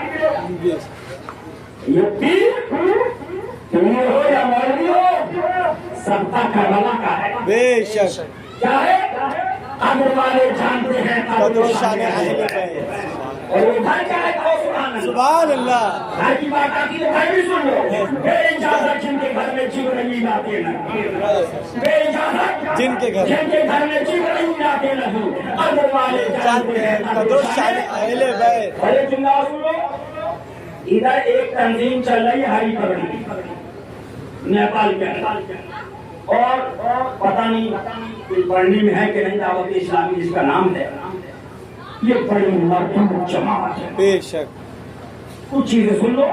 یہ پیر ہو یا مولوی ہو، سب کا کربلا کا ہے۔ بے شک، کیا ہے؟ قدر والے جانتے ہیں، قدر شان اہل بیت۔ اور وہ گھر کیا ہے کہو سبحان اللہ. گھر کی بات آتی تو گھر بھی سن لو. بے اجازت جن کے گھر میں جبرائیل آتے نہیں. بے اجازت جن کے گھر میں جبرائیل آتے نہیں. ادب والے جانتے ہیں قدر شان اہل بیت. ارے جملہ سن لو. ادھر ایک تنظیم چل رہی ہے ہری پگڑی نیپال کے اندر, اور پتہ نہیں پڑھنے میں ہے کہ نہیں دعوت اسلامی جس کا نام ہے, یہ بڑی مردود جماعت ہے. بے شک. کچھ چیزیں سن لو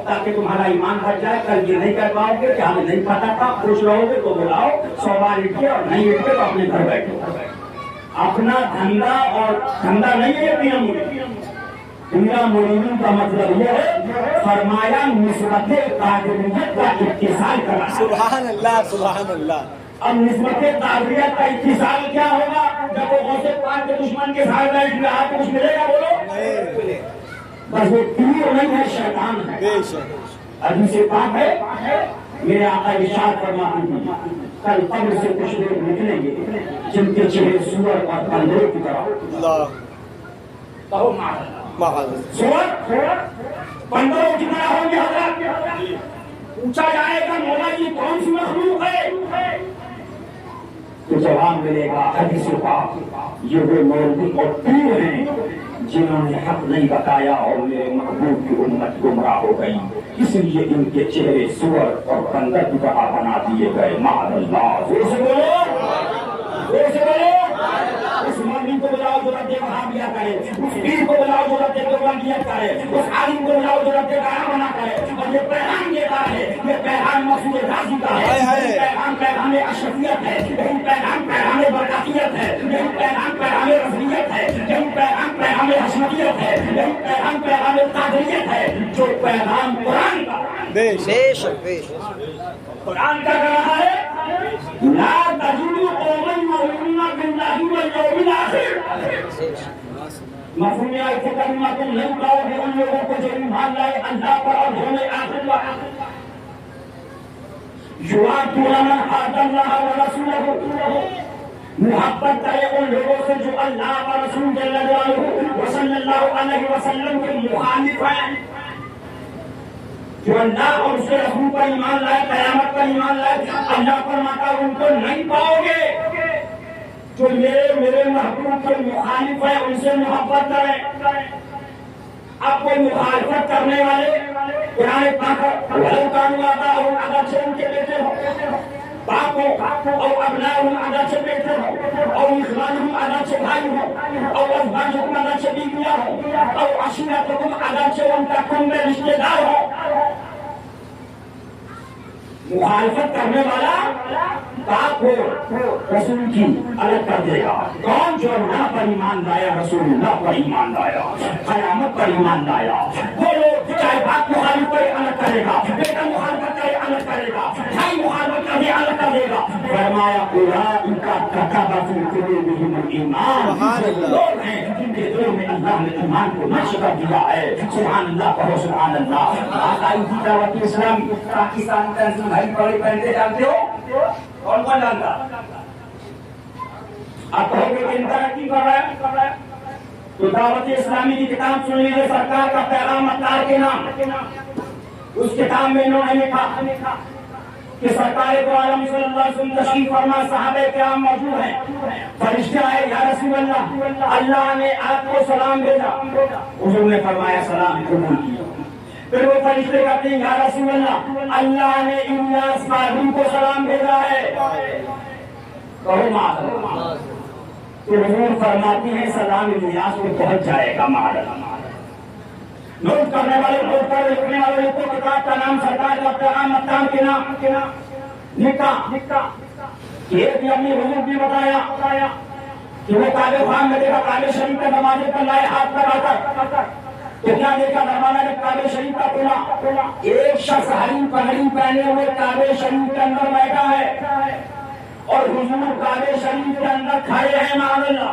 تاکہ تمہارا ایمان بچ جائے. کل یہ نہیں کہہ پاؤ گے کہ ہمیں نہیں پتا تھا, خوش رہو گے تو بلاؤ, 100 بار اٹھ کے اور نہیں اٹھ کے تو اپنے گھر بیٹھو. اپنا دھندا اور دھندا نہیں ہے میرا مرید کا مطلب یہ ہے فرمایا نسبت قادریت کا اتصال کرنا. سبحان اللہ سبحان اللہ. اب نسبت قادریت کا اتصال کیا ہوگا جب وہ غوث پاک کے دشمن کے ساتھ بیٹھ گیا آپ کو کچھ ملے گا بولو؟ بس وہ تیر نہیں ہے, شیطان ہے. بے شک. حدیث پاک ہے میرے آقا ارشاد فرماتے ہیں کل قبر سے کچھ لوگ نکلیں گے جن کے چہرے سور اور بندروں کی طرح. اللہ کہو سور بندروں کی طرح ہوں گے. حضرات پوچھا جائے گا مولا جی کون سی مخلوق ہے تو جواب ملے گا حدیث پاک یہ وہ مولوی اور پیر ہیں جنہوں نے حق نہیں بتایا اور میرے محبوب کی امت گمراہ ہو گئی, اس لیے ان کے چہرے سور اور بندر کی طرح بنا دیے گئے. معاذ اللہ. اس مولوی کو بلاؤ جو رد وہابیہ کرے, اس پیر کو بلاؤ جو رد دیوبندیت کرے, اس عالم کو بلاؤ جو رد گانا کرے. اور یہ پیغام دیتا ہے, یہ پیغام مسعود غازی کا ہے, یہ پیغام پیغام اشرفیت ہے, یہی پیغام پیغام برکاتیت ہے, یہی پیغام پیغام رضویت ہے, یہی پیغام پیغام حشمتیت ہے, یہی پیغام پیغام قادریت ہے جو پیغام قرآن کا. بے شک. قرآن کا کہہ رہا ہے لا تجدوا قوما يؤمنون بالله واليوم الآخر. مفہوم ہے کہ کلمہ تم نہیں پاؤ گے ان لوگوں کو جو ایمان لائے اللہ پر اور یوم آخر پر. یوادون من حاد اللہ ورسولہ, محبت کرے ان لوگوں سے جو اللہ و رسول جل جلالہ صلی اللہ علیہ وسلم کے مخالف ہیں, جو اللہ اور اس کے رسول پر ایمان لائے, قیامت پر ایمان لائے. اللہ فرماتا ہے ان کو نہیں پاؤ گے جو میرے محبوب کے مخالف ہے ان سے محبت کریں. اب کوئی مخالفت کرنے والے قرآن پاک اگرچہ ان کے بیٹے ہو, باپ ہو اور ابناء اگرچہ بیٹے ہو, اور اخوانہم اگرچہ بھائی ہو, اور ازواجہم اگرچہ بیویاں ہو, اور عشیرتہم اگرچہ ان کا خون میں رشتے دار ہو. مخالفت کرنے والا باپ ہو رسول کی الگ کر دے گا. کون جو اللہ پر ایمان لایا, رسول اللہ پر ایمان لایا, قیامت پر ایمان لایا, وہ لوگ چاہے باپ مخالف کرے الگ کرے گا, بیٹا مخالفت کرے الگ کرے گا, بھائی مخالفت کرے الگ کر دے گا. فرمایا اولئک کتب فی قلوبہم الایمان, لوگ ہیں جن کے دلوں میں اللہ نے ایمان کو نقش کر دیا ہے. سبحان اللہ کہو سبحان اللہ. آئی تھی دعوت اسلامی پاکستان تنظیم بھائی پڑے پہنتے جانتے ہو کون کون جانتا؟ آپ کہو گے کہ ان ترقی کر رہا ہے تو دعوت اسلامی کی کتاب سن لیجیے, سرکار کا پیغام اتار کے نام. اس کتاب میں انہوں نے لکھا کہ سرکار دو عالم صلی اللہ علیہ وسلم تشریف فرما, صحابہ کرام موجود ہیں, فرشتے آئے یا رسول اللہ اللہ نے آپ کو سلام بھیجا. حضور نے فرمایا سلام قبول کیا. پھر وہ فرشتے کہتے ہیں یا رسول اللہ اللہ نے الیاس قادری کو سلام بھیجا ہے. کہو معاذ. تو حضور فرماتے ہیں سلام الیاس کو پہنچ جائے گا. معاذ. نوٹ کرنے والے نوٹ کر, لکھنے والے لکھو. کتاب کا نام سرکار کا پیغام اتار کے نام لکھا. ایک اپنی حضور نے بتایا کہ وہ کعبے خان میں دیکھا, کعبے شریف کا دروازے پر لائے ہاتھ لگا کر. تو کیا دیکھا دروازہ نے کعبے شریف کا کھولا, ایک شخص ہری پگڑی پہنے ہوئے کعبے شریف کے اندر بیٹھا ہے اور حضور کعبے شریف کے اندر کھڑے ہیں. معاذ اللہ.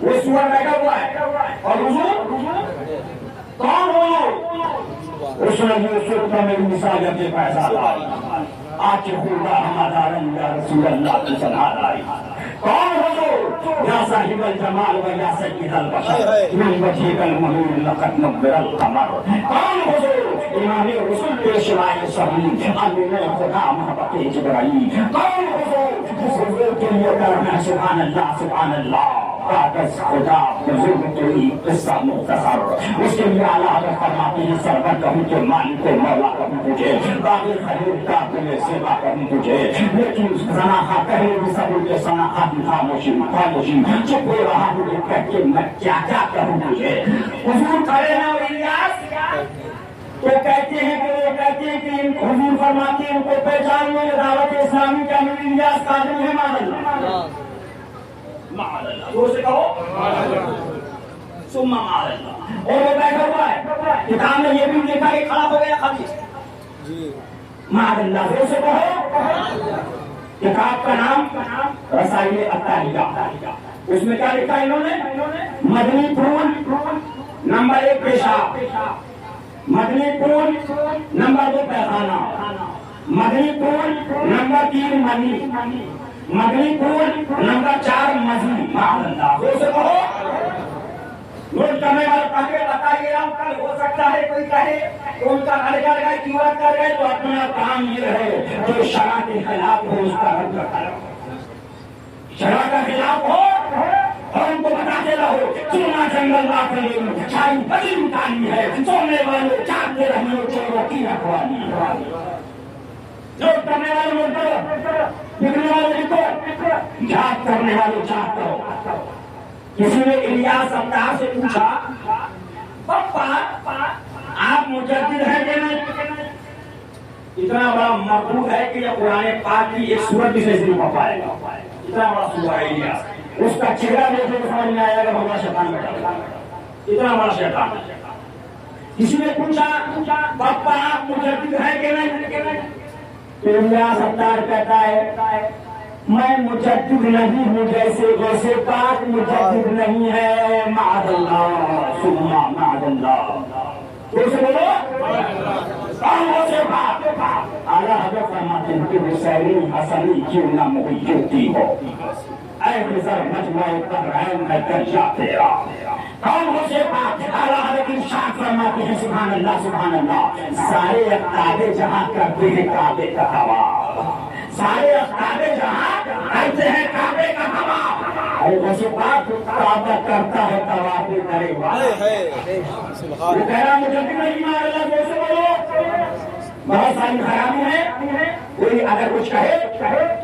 وہ سور بیٹھا ہوا ہے اور حضور کون ہو؟ اس نے میری مثال اپنے پیسہ لائی, آج خدا ہمارا یا رسول اللہ کی صلاح لائی. کون حضور؟ یا صاحب الجمال و یا سید البشر من وجهک المنیر لقد نور القمر. کون حضور؟ امام رسول پیشوائے صحیح امین خدا محبت جبرائیل. کون حضور کے لیے کرنا سبحان اللہ سبحان اللہ. کاغذ خدا بزرگ کوئی قصہ مختصر. اس کے لیے اعلیٰ حضرت فرماتے ہیں سرور کہوں کہ مالک مولا کہوں تجھے, باغی خریدار تمہیں سیوا کہوں تجھے. لیکن زناخا کہے بھی سب کے زناخا کی خاموشی خاموشی چپ ہو رہا ہوں کہہ کے میں کیا کیا کہوں تجھے. حضور کھڑے ہیں اور الیاس تو کہتے ہیں کہ وہ کہتے ہیں کہ حضور فرماتے ہیں ان کو پہچاننے دعوت اسلامی کا امیر الیاس قادری ہے. معاذ اللہ معاذ اللہ. زور سے کہو ثم معاذ اللہ. اور وہ بیٹھا ہوا ہے کتاب میں یہ بھی لکھا کہ کھڑا ہو گیا خبیث. معاذ اللہ. زور سے کہو. کتاب کا نام رسائل الطاہریہ. اس میں کیا لکھا ہے انہوں نے؟ مدنی پھول نمبر 1 پیشاب, مدنی پھول نمبر 2 پیخانہ, مدنی پھول نمبر 3 منی, مدنی پھول نمبر 4 مزی. معاذ اللہ. زور سے کہو. نوٹ کرنے والے پہلے بتائیے ہم کل ہو سکتا ہے کوئی کہے تو ان کا خرچہ لگائے قیمت کر رہے تو اپنا کام یہ ہے جو شرع کے خلاف ہو اس کا رد کرو. شرع کا خلاف ہو اور ان کو بتاتے رہو چونا جنگل رات میں چھائی بڑی نکالی ہے, سونے والے چاہتے رہنے چوروں کی رکھوالی. نوٹ کرنے والے نوٹ کرو, لکھنے والے لکھو, یاد کرنے والے یاد کرو. کسی نے الیاس ابدار سے پوچھا پپا آپ مجدد ہیں کہ نہیں؟ اتنا بڑا مقبول ہے کہ یہ قرآن پاک کی ایک سورت بھی سے نہیں پڑھ پائے گا. اتنا بڑا سورہ ہے الیاس. اس کا چہرہ دیکھنے کو سمجھ میں آیا گا بڑا شیطان بیٹھا, اتنا بڑا شیطان. کسی نے پوچھا پپا آپ مجدد ہیں کہ نہیں؟ الیاس ابدار کہتا ہے میں مجدد نہیں ہوں جیسے پاک مجدد نہیں ہے. معاذ اللہ ثم معاذ اللہ. دوسرے بولو کہاں سے بات. اعلیٰ حضرت فرماتے ہیں کہ حسینی حسنی کیوں نہ محیطی ہو, اے نظر مجمع تحرین ہے درجہ تیرا. کون ہو سے بات. اعلیٰ حضرت ارشاد فرماتے ہیں سبحان اللہ سبحان اللہ. سارے اقتابے جہاں کرتے ہیں کعبے کا ہوا, سارے اقتابے جہاں کرتے ہیں کعبے کا ہوا. اور ویسے بات کعبہ کرتا ہے طواف کرے والے. وہ کہہ رہا مجھے نہیں مار اللہ. جیسے بولو بہت ساری خرابی ہے. کوئی اگر کچھ کہے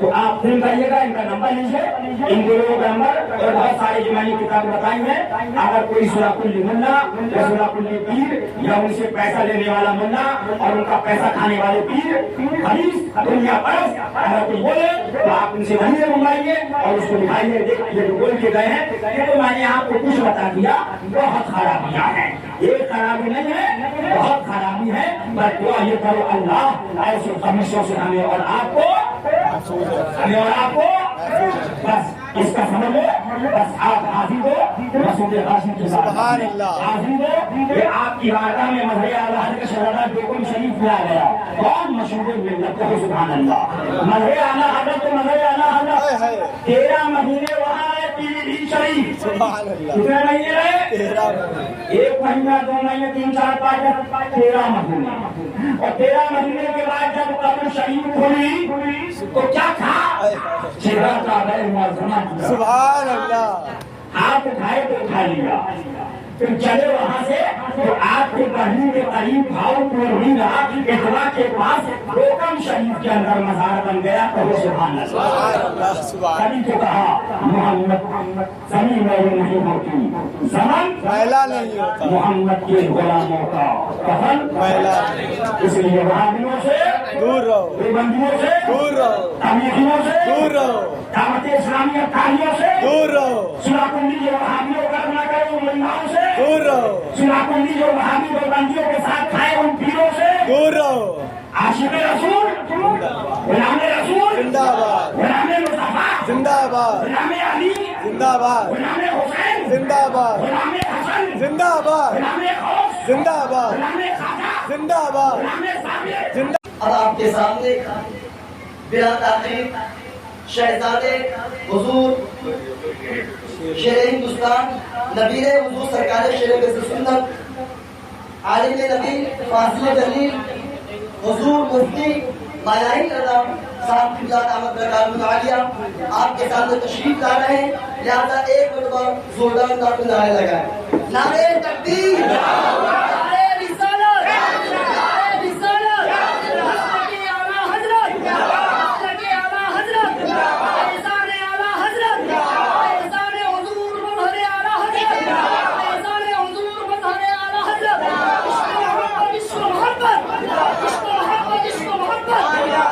تو آپ فون کریے گا, ان کا نمبر لیجیے, ان دونوں کا نمبر اور بہت ساری جو میں نے کتابیں بتائی ہیں. اگر کوئی سوراخ الملا یا سوراخ الپیر یا ان سے پیسہ لینے والا ملا اور ان کا پیسہ کھانے والے پیر حدیث دنیا پرست اگر کوئی بولے تو آپ ان سے وہیں منگوائیے اور اس کو دکھائیے دیکھ یہ بول کے گئے ہیں. یہ تو میں نے آپ کو کچھ بتا دیا. بہت خرابیاں ہیں, ایک خرابی نہیں ہے, بہت خرابی ہے. بس دعا یہ کرو اللہ ایسے خمیشوں سے ہمیں اور آپ کو بس اس کا سمجھ لو. بس آپ حاضر ہو مسعود قاسم کے ساتھ حاضر ہو کہ آپ کی بارگاہ میں مظہر اعلیٰ حضرت شہزادہ بیگم شریف لایا گیا. بہت مشہور ملت ہے سبحان اللہ. مظہر اعلیٰ حضرت تو مظہر اعلیٰ حضرت 13 مہینے وہاں ہے پیلی شریف. کتنے مہینے رہے؟ 1 مہینہ 2 مہینے 3 4 5 13 مہینے. اور 13 مہینے کے بعد جب قبر شریف کھلی تو کیا تھا؟ چہرہ کا سبحان اللہ. ہاتھ اٹھائے تو اٹھا لیا, پھر چلے وہاں سے تو آپ کے بڑھنے کے قریب بھاؤ پور رہا اتنا کے پاس روکم شریف کے اندر مزار بن گیا. تو سبحان اللہ. کبھی تو کہا محمد زمین میں نہیں ہوتی, زمن پہلا نہیں ہوتا, محمد کے غلاموں کا کفن پہلا. اس لیے وہابیوں سے دور رہو, دیوبندیوں سے دور رہو, تبلیغیوں سے دور رہو, دعوت اسلامی کاریوں سے دور رہو, سلاکندی جو وہابیوں کا نہ کرے ملاؤں سے دور رہو, سلاکندی جو وہابی دیوبندیوں کے ساتھ کھائے ان پیروں سے دور رہو. عاشق رسول غلام رسول زندہ باد, غلام مصطفیٰ زندہ باد, غلام علی زندہ باد, غلام حسین زندہ باد, غلام حسن زندہ باد, غلام غوث زندہ باد, غلام خواجہ زندہ باد, غلام ثابت. زندہ. اب آپ کے سامنے بلا تاخیر شہزادے حضور شیر ہندوستان نبیر حضور سرکار شیر بزر سنت عالم نبی فاضل جلیل حضور مفتی مایائی رضا صاحب کی ذات آمد برکات متعالیہ آپ کے سامنے تشریف لا رہے ہیں، لہذا ایک مرتبہ زوردار انداز میں نعرے لگائیں۔ نعرے تکبیر، نعرے رسالت، نعرے رسالت، حضرت اعلیٰ حضرت، حضرت اعلیٰ حضرت، احسان اعلیٰ حضرت، احسان حضور مظہر اعلیٰ حضرت، احسان حضور مظہر اعلیٰ حضرت، عشق محبت، عشق محبت، عشق محبت، عشق محبت،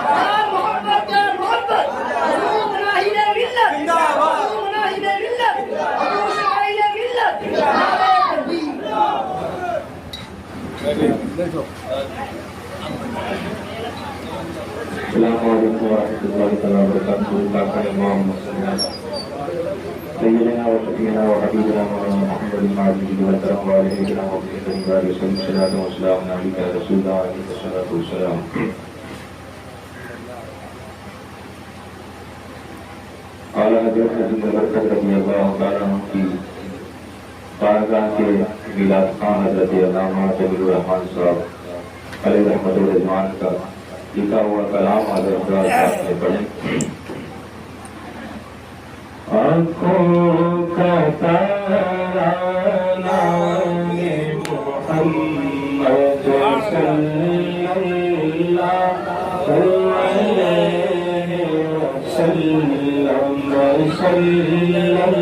پیار محبت، پیار محبت، حضور مناہل ملت، حضور مناہل ملت، حضور شمائل ملت، نعرے تکبیر۔ السلام علیکم ورحمۃ اللہ تعالیٰ وبرکاتہ۔ اللہ کا امام سیدنا و شفیعنا و حبیبنا مولانا محمد المعظم والسلام علیہ وسلم صلاۃ و سلام علیک یا رسول اللہ علیہ الصلوۃ والسلام۔ اعلیٰ حضرت عظیم برکت رضی اللہ تعالیٰ عنہ کی بارگاہ کے میلاد خان حضرت علامہ جمیل الرحمان صاحب علیہ رحمت الرضوان کا لکھا ہوا کلام حضرت صاحب نے پڑھیں۔ آنکھوں کا تارا نام محمد صلی اللہ علیہ وسلم صلی اللہ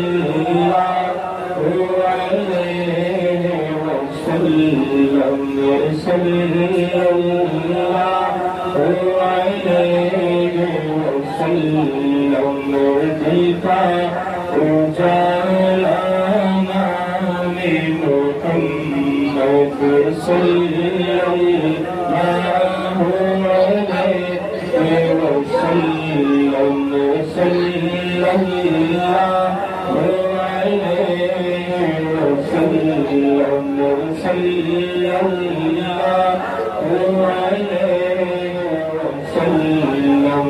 علیہ وسلم صلی اللہ علیہ وسلم دل کا اجالا نام محمد صلی اللہ علیہ وسلم صلی اللہ علیہ وسلم صلی اللہ علیہ وسلم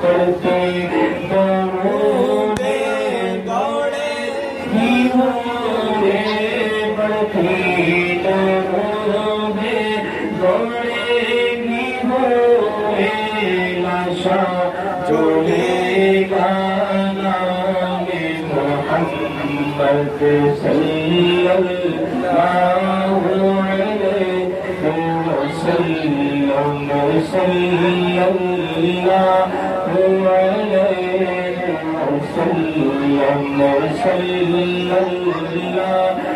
کرتے درود دوڑے ہی ہوئے بڑھتی درود دوڑے ہی ہوئے لاشا جوڑے گا نام محمد صلی اللہ علیہ وسلم صلی اللہ علیہ وسلم صلی اللہ علیہ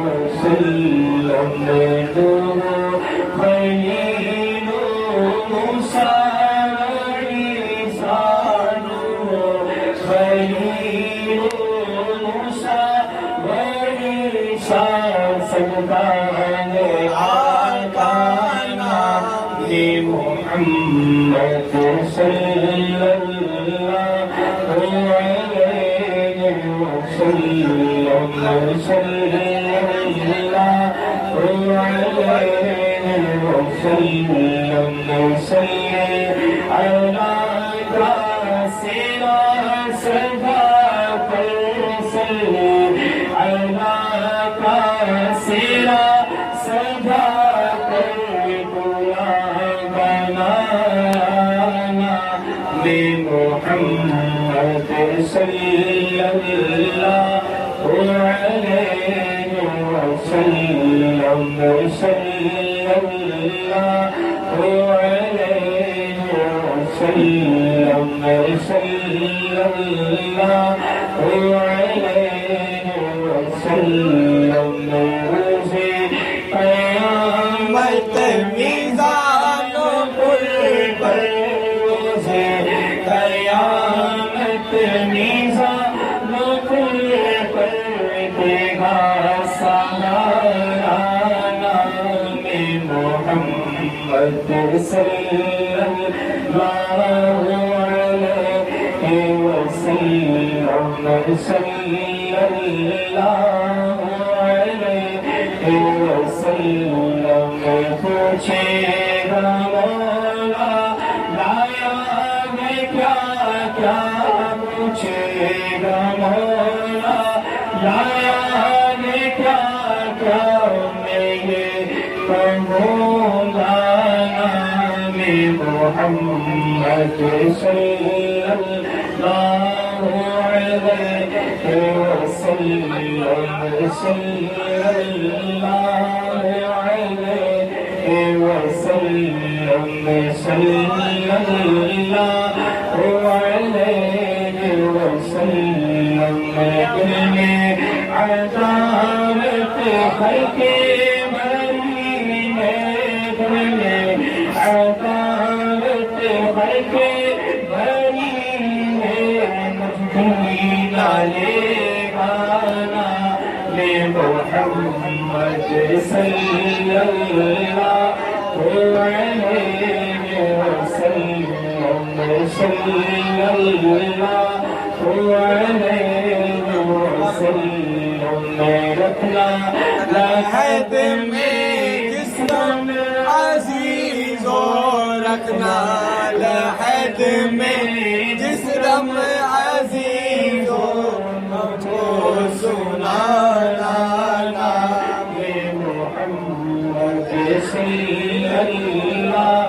وسلم دو خلیل موسیٰ عیسیٰ خلیل موسیٰ عیسیٰ سلطان آقا نام محمد صلی اللہ علیہ وسلم صلی اللہ علیہ وسلم صلی علیہ سیرا سدا پر صلی علیہ سیرا سدا پر پورا بنانا محمد صلی اللہ علیہ وسلم صلی اللہ علیہ وسلم صلی اللہ علیہ وسلم روزے قیامت میزان پر روزے قیامت میزان پر دے گا سہارا نام محمد صلی اللہ علیہ وسلم صلی اللہ علیہ وسلم پوچھے گا مولا لایا جانے کیا کیا میں یہ کہوں گا نام محمد صلی اللہ علیہ وسلم صلی اللہ علیہ وسلم صلی اللہ علیہ وسلم دل میں عدالت خلق بری میں دل میں عدالت خلق بری میں مجھے نالے گانا میں محمد صلی اللہ علیہ وسلم صلی اللہ علیہ وسلم رکھنا لحد میں جسم عزیز و رکھنا لحد میں جسم عزیز و مجھو سنانا نام محمد صلی اللہ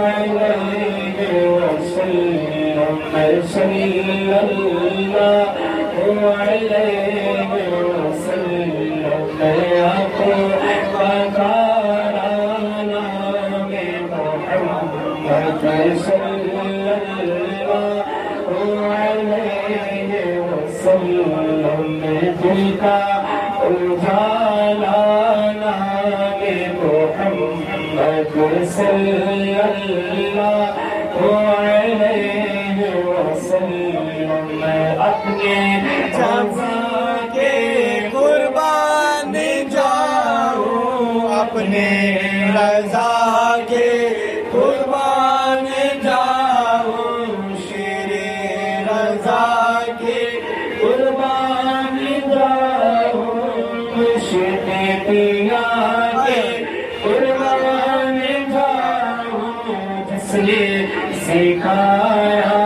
علیہ وسلم صلی اللہ علیہ وسلم آنکھوں کا کارانا میں محمد صلی اللہ علیہ وسلم دل کا اجالا نام محمد صلی اللہ علیہ وسلم اپنے جزا کے قربان جاؤں اپنے رضا کے قربان جاؤں شیر رضا کے قربان جاؤں شیر پیا کے قربان جاؤں جس نے سکھایا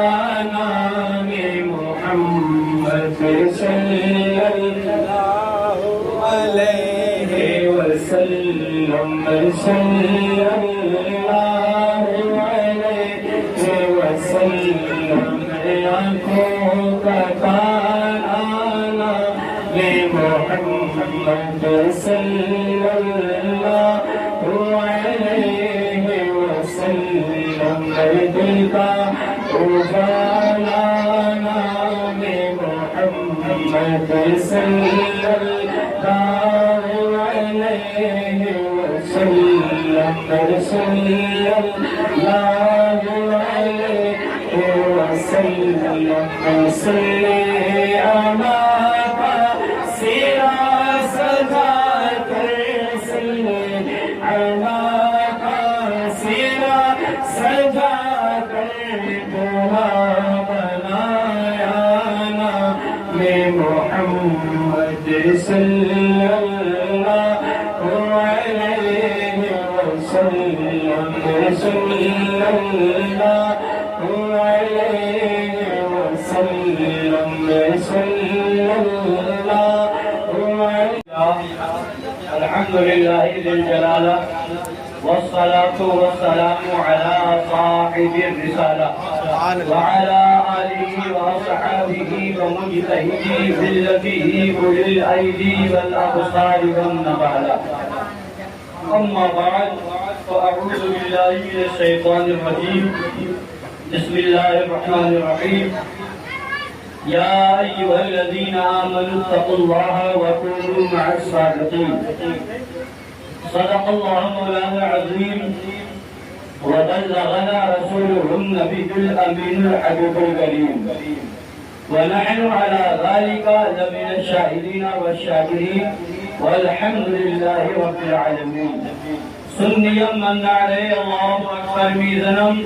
نام محمد صلی اللہ علیہ وسلم صلی اللہ علیہ وسلم آنکھوں کا تارانا میں محمد صلی اللہ علیہ وسلم دل کا اجالا نام محمد صلی اللہ علیہ وسلم صلی اللہ علیہ وسلم صلی اللہ سیرا سجا کر صلی اللہ سیرا سجا کر دعا بنایا نام محمد صلی اللہ علیہ وسلم صلی اللہ علیہ وسلم صلی اللہ الحمد لله ذي الجلالة والصلاة والسلام على صاحب الرسالة وعلى آله وأصحابه ومجتهدي بلته أولي الأيدي والأبصار والنبالة أما بعد فأعوذ بالله من الشيطان الرجيم بسم الله الرحمن الرحيم يا أيها الذين آمنوا اتقوا الله وكونوا مع الصادقين صدق الله مولانا العظيم وبلغنا رسوله النبي الأمين الحبيب الكريم ونحن على ذلك لمن الشاهدين والشاكرين والحمد لله رب العالمين سنيا من عليه الله أكبر ميزنم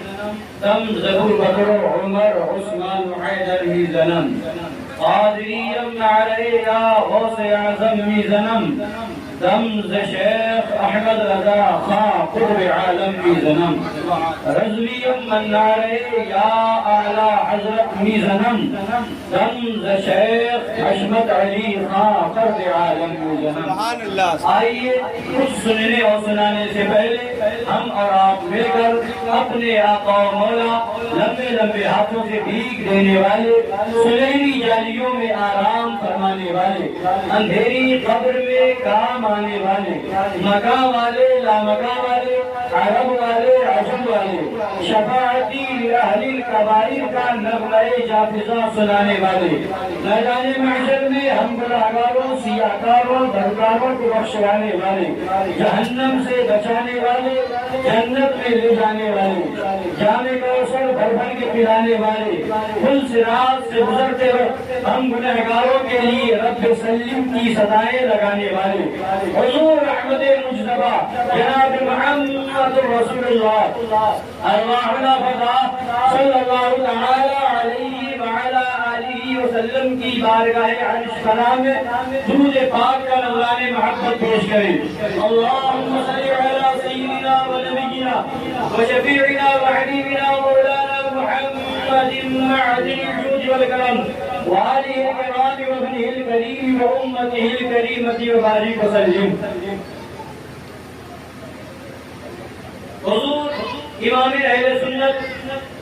تم زهور بكر عمر عثمان حيدر ميزنم قادريا عليه يا غوث أعظم ميزنم دمز شیخ احمد رضا خان قرب عالم کی زنم رضوی منارے یا اعلی حضرت می زنم دمز شیخ حشمت علی خان قرب عالم کی زنم. سبحان اللہ. آئیے کچھ سننے اور سنانے سے پہلے ہم اور آپ مل کر اپنے آقا و مولا لمبے لمبے ہاتھوں سے بھیگ دینے والے سنہری جالیوں میں آرام فرمانے والے اندھیری قبر میں کام آنے والے مکہ والے لامکہ والے عرب والے عجم والے شفاعتی اہل الکبائر کا نغمہ جافزہ سنانے والے میدان محشر میں ہم گنہگاروں سیاہکاروں بدکاروں کو بخشوانے والے جہنم سے بچانے والے جنت میں لے جانے والے جامع کوثر بھر بھر کے پلانے والے پل صراط سے گزرتے وقت ہم گنہگاروں کے لیے رب سلم کی صدائیں لگانے والے حضور احمد مجتبی جناب محمد رسول اللہ ارواحنا فدا صلی اللہ تعالی علیہ وعلی آلہ وسلم کی بارگاہ عرش کرام میں درود پاک کا نذران محبت پیش کریں. اللہم صلی علی سیدنا و نبینا و شفیعنا و حبیبنا و مولانا محمد معدن الجود والکرم وآلہ الکرام وابنہ الکریم و امتہ الکریمۃ وبارک وسلم. حضور امام اہل سنت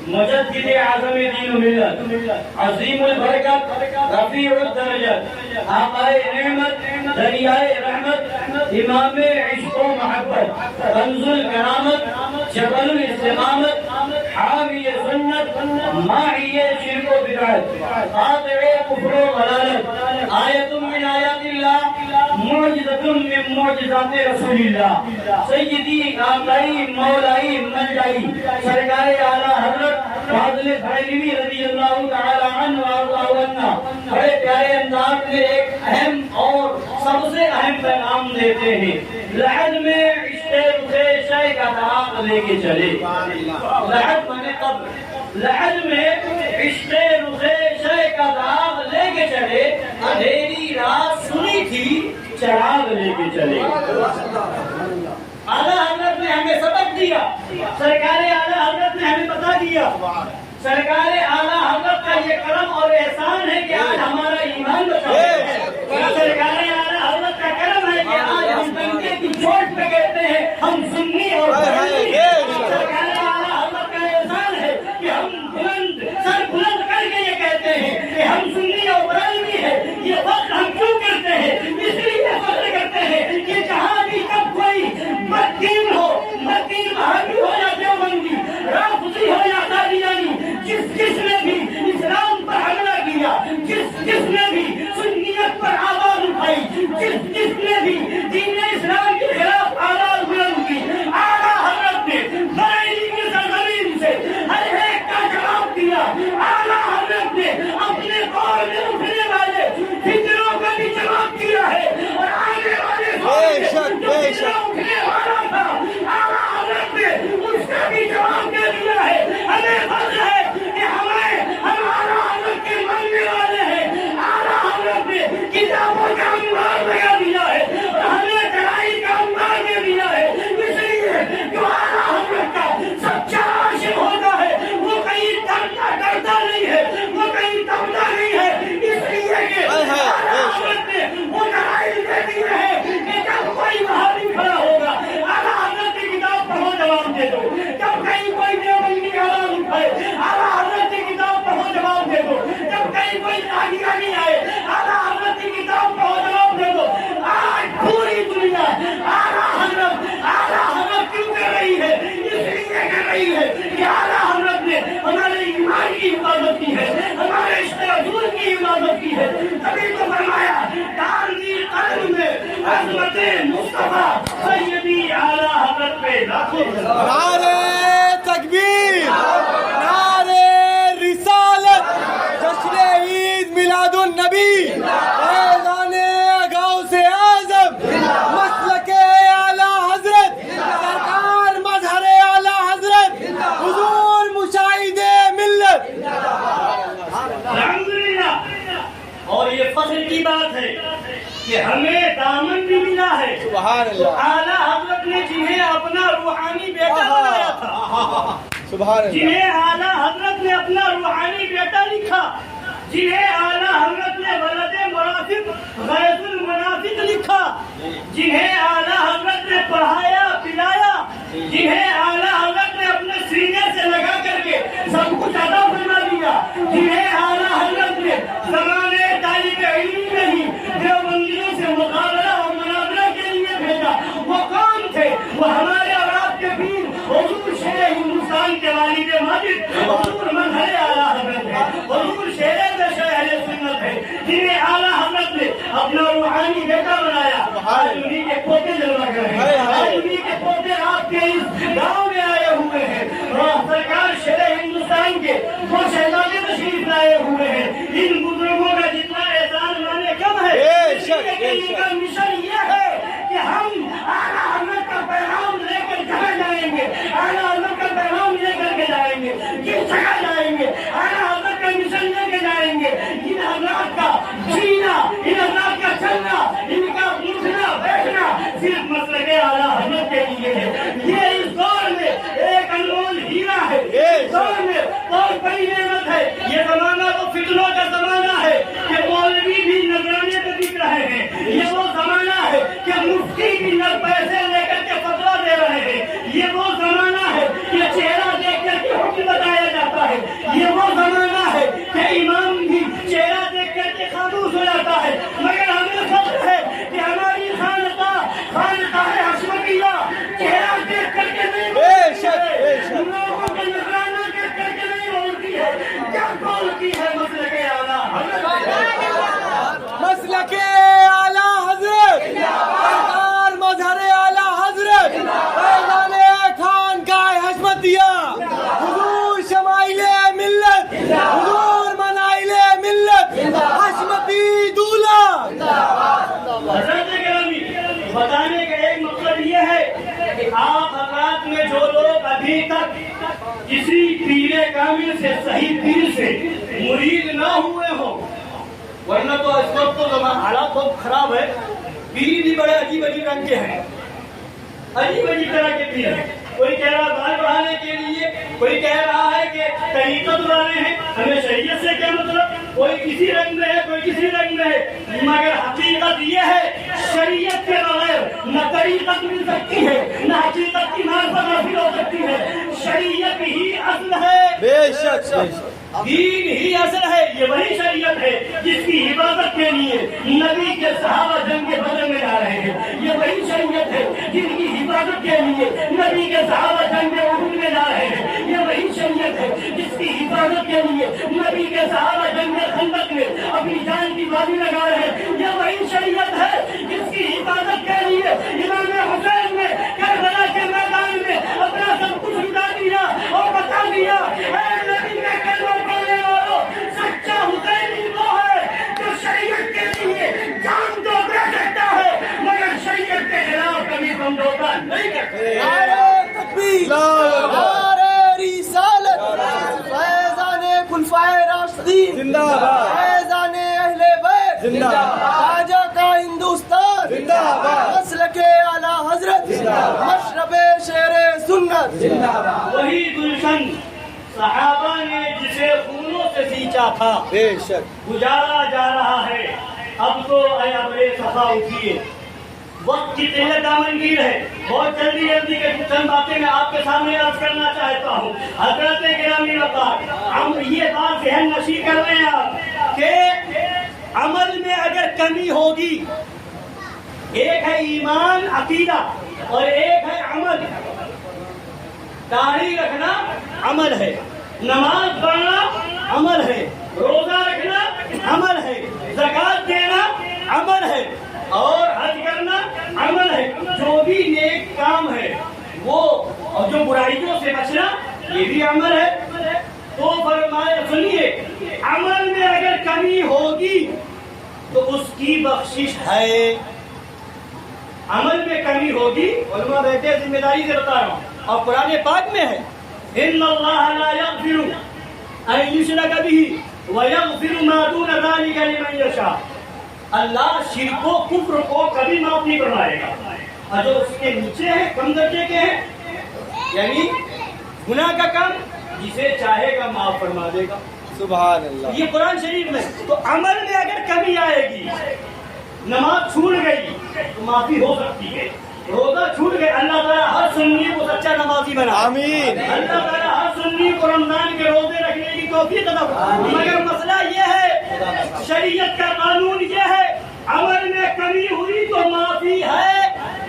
مجدد اعظم دین و ملت عظیم البرکت رفیع الدرجت آقائے نعمت دریائے رحمت امام عشق و محبت کنز الکرامت جبل الاستقامت حامی سنت ماحی شرک و بدعت قاطع کفر و ضلالت آیت من آیات اللہ معجزۃ من معجزات رسول اللہ سیدی آقائی مولائی ملجائی سرکار اعلی حضرت فاضل بریلوی رضی اللہ تعالی عنہ وارضاہ بڑے پیارے انداز میں ایک اہم اور سب سے اہم پیغام دیتے ہیں. لحد میں عشق شے کا داغ لے کے چلے. لحد میں قبر لحد میں عشق شے کا داغ لے کے چلے اندھیری رات سنی تھی چراغ لے کے چلے. اعلیٰ حضرت نے ہمیں سبق دیا سرکار اعلیٰ حضرت نے ہمیں بتا دیا سرکار اعلیٰ حضرت کا یہ کرم اور احسان ہے کہ آج ہمارا ایمان بچا ہے. سرکار اعلیٰ حضرت کا کرم ہے کہ آج ہم ڈنڈے کی چوٹ پہ کہتے ہیں ہم سنی اور سرکار اعلیٰ حضرت کا احسان ہے کہ ہم بلند سر بلند کر کے یہ کہتے ہیں کہ ہم سنی اور بریلوی ہے. یہ وقت ہم کیوں کرتے ہیں؟ اس لیے فخر کرتے ہیں کہ جہاں بھی کب کوئی مدین ہو مدین بہادی ہو یا دیوبندی رافضی ہو یا قادیانی جس نے بھی اسلام پر حملہ کیا جس نے بھی سنیت پر آواز اٹھائی جس نے بھی دین اسلام کے خلاف آواز بلند کی اعلیٰ حضرت نے بریلی کی سرزمین سے ہر ایک کا جواب دیا. اعلیٰ حضرت نے اپنے دور میں اٹھنے والے فتنوں کا بھی جواب دیا ہے اور آنے والے اٹھنے والا تھا اعلیٰ حضرت نے اس کا بھی جواب دے دیا ہے. ہمیں فخر ہے کہ ہم اعلیٰ حضرت کے ماننے والے ہیں. اعلیٰ حضرت نے کتابوں کا انوار لگا دیا ہے اور ہمیں کڑائی کا انوار دے دیا ہے. اس لیے جو اعلیٰ حضرت کا سچا عاشق ہوتا ہے وہ کہیں ڈرتا نہیں ہے وہ کہیں دبتا نہیں ہے. اس لیے کہ اعلیٰ حضرت نے وہ کڑائی دے دی ہے کہ جب کوئی وہابی کھڑا ہوگا اعلیٰ حضرت کی کتاب پڑھو جواب دے دو. جب کہیں کوئی دیوبندی کی آواز اٹھائے اعلیٰ حضرت کی کتاب پڑھو جواب دے دو. جب کہیں کوئی قادیانی آئے اعلیٰ حضرت کی کتاب پڑھو جواب دے دو. کہ ہمیں دامن بھی ملا ہے. سبحان اللہ. اعلیٰ حضرت نے جنہیں اپنا روحانی بیٹا بنایا تھا, سبحان اللہ. جنہیں اعلیٰ حضرت نے اپنا روحانی بیٹا لکھا, جنہیں اعلیٰ حضرت نے ولد مرافق غیث المنافق لکھا, جنہیں اعلیٰ حضرت نے پڑھایا پلایا, جنہیں اعلیٰ حضرت نے اپنے سینے سے لگا کر کے سب کچھ عطا فرما دیا, جنہیں اعلیٰ حضرت نے زمانے طالب علم میں ہی دیوبندیوں سے مقابلہ اور مناظرہ کے لیے بھیجا, وہ کون تھے؟ وہ ہمارے اور آپ کے پیر حضور شیر ہندوستان کے والد ماجد حضور منہر اعلیٰ حضرت ہے, حضور شیر اہل سنت ہے, جنہیں اعلیٰ حضرت نے اپنا روحانی بیٹا بنایا. آج انہیں کے پوتے جلوہ کر رہے ہیں, آج انہیں کے پوتے آپ کے اس گاؤں میں آئے ہوئے ہیں, سرکار شیر ہندوستان کے وہ شہزادے تشریف لائے ہوئے ہیں. ان بزرگوں کا جتنا احسان مانے کم ہے. ان کا مشن یہ ہے کہ ہم اعلیٰ حضرت کا پیغام لے کر کہاں جائیں گے, اعلیٰ حضرت کا پیغام لے کر کے جائیں گے, کس جگہ جائیں گے, اعلیٰ حضرت کا مشن لے کے جائیں گے. ان حضرات کا جینا, ان حضرات کا چلنا, ان کا اٹھنا بیٹھنا صرف مسلک اعلیٰ حضرت کے لیے ہے. یہ اس دور میں ایک انمول ہیرا ہے, اس دور میں بہت بڑی نعمت ہے. یہ زمانہ تو فتنوں کا زمانہ ہے کہ مولوی بھی نذرانے پہ بک رہے ہیں. یہ وہ زمانہ ہے کہ مفتی بھی پیسے لے کر کے فتوا دے رہے ہیں. یہ وہ زمانہ ہے کہ چہرہ دیکھ کر کے حکم بتایا جاتا ہے. یہ وہ زمانہ ہے کہ امام بھی چہرہ دیکھ کر کے خاموش ہو جاتا ہے. مگر ہمیں فخر ہے کہ ہماری خانقاہ حشمتیہ چہرہ دیکھ کر کے نہیں بولتی ہے, لوگوں کو نذرانہ دیکھ کر کے نہیں بولتی ہے. کیا بولتی ہے؟ مسلک اعلیٰ حضرت, مسلک اعلیٰ حضرت, سرکار مظہر اعلیٰ حضرت, فیضان خانقاہ حشمتیہ, حضور شمائل ملت, حضور منائل ملت, حشمتی دولہ. حضرت گرامی, بتانے کا ایک مقصد یہ ہے کہ آپ حضرات میں جو لوگ ابھی تک کسی پیر کامل سے, صحیح پیر سے مرید نہ ہوئے ہوں, ورنہ تو اس وقت تو حالات بہت خراب ہے. پیر بھی بڑے عجیب عجیب رنگ کے ہیں, عجیب عجیب طرح کے پیر ہیں. کوئی کہہ رہا بال بڑھانے کے لیے, کوئی کہہ رہا ہے کہ طریقت والے ہیں, ہمیں شریعت سے کیا مطلب, کوئی کسی رنگ میں ہے, کوئی کسی رنگ میں ہے. مگر حقیقت یہ ہے شریعت کے بغیر نہ طریقت مل سکتی ہے, نہ حقیقت کی معرفت حاصل ہو سکتی ہے. شریعت ہی اصل ہے, بے شک, دین ہی اصل ہے. یہ وہی شریعت ہے جس کی حفاظت کے لیے نبی کے صحابہ جنگ کے بدل میں جا رہے ہیں. یہ وہی شریعت ہے جن کی حفاظت کے لیے نبی کے صحابہ جنگ میں احد میں جا رہے ہیں. یہ وہی شریعت ہے جس کی حفاظت کے لیے نبی کے صحابہ جنگ میں خندق میں اپنی جان کی بازی لگا رہے ہیں. یہ وہی شریعت ہے جس کی حفاظت کے لیے امام حسین نے کربلا کے میدان میں اپنا سب کچھ لٹا دیا اور بتا دیا, اے نبی کے کلمہ پڑھنے والوں, سچا حسین ہی وہ ہے جو شریعت کے لیے جان تو دے سکتا ہے مگر شریعت کے خلاف کبھی سمجھوتا نہیں کرتا. نعرہ تکبیر, نعرہ رسالت, فیضان خلفائے راشدین زندہ باد, فیضان اہل بیت زندہ باد, خواجہ کا ہندوستان زندہ باد, مسلک اعلیٰ حضرت زندہ باد, مشرب شیر سنت زندہ باد. وہی گلشن صحابہ نے جسے خونوں سے سینچا تھا, بے شک گزارا جا رہا ہے. اب تو اے ابرے صفا اٹھیے, وقت کی قلت دامنگیر ہے. بہت جلدی جلدی کے چند باتیں میں آپ کے سامنے عرض کرنا چاہتا ہوں. حضرت گرامی وقار, ہم یہ بات ذہن نشی کر رہے ہیں آپ کہ عمل میں اگر کمی ہوگی, ایک ہے ایمان عقیدہ اور ایک ہے عمل. داڑھی رکھنا عمل ہے, نماز پڑھنا عمل ہے, روزہ رکھنا عمل ہے, زکات دینا عمل ہے, اور حج کرنا عمل ہے. جو بھی نیک کام ہے وہ, اور جو برائیوں سے بچنا یہ بھی عمل ہے. تو فرمایا, سنیے, عمل میں اگر کمی ہوگی تو اس کی بخشش ہے. عمل میں کمی ہوگی, علماء بیٹھے ذمہ داری سے بتا رہا ہوں, اور قرآن پاک میں ہے ان اللہ لا یغفر ان یشرک بہ ویغفر ما دون ذلک لمن یشاء. اللہ شرک و کفر کو کبھی معاف نہیں فرمائے گا، اور جو اس کے نیچے ہیں، کم درجے کے ہیں، یعنی گناہ کا کام، جسے چاہے گا معاف فرما دے گا۔ سبحان اللہ۔ یہ قرآن شریف میں، تو عمل میں اگر کمی آئے گی، نماز چھوٹ گئی تو معافی ہو سکتی ہے، روزہ چھوٹ گئے، اللہ تعالیٰ ہر سنی کو سچا نمازی بنا، آمین۔ اللہ تعالیٰ ہر سنی کو رمضان کے روزے رکھنے کی توفیق عطا فرمائے۔ مگر مسئلہ یہ ہے، شریعت کا قانون یہ ہے، عمل میں کمی ہوئی تو معافی ہے،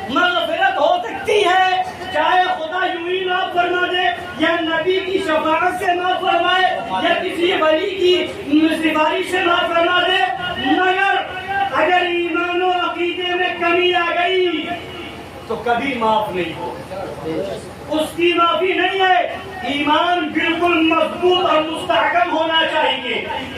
مغفرت ہو سکتی ہے، چاہے خدا یوں ہی معاف فرما دے یا نبی کی شفاعت سے معاف فرمائے یا کسی ولی کی سفارش سے معاف فرما دے، مگر اگر ایمان و عقیدے میں کمی آ گئی تو کبھی معاف نہیں ہو، اس کی معافی نہیں ہے۔ ایمان بالکل مضبوط اور مستحکم ہونا چاہیے،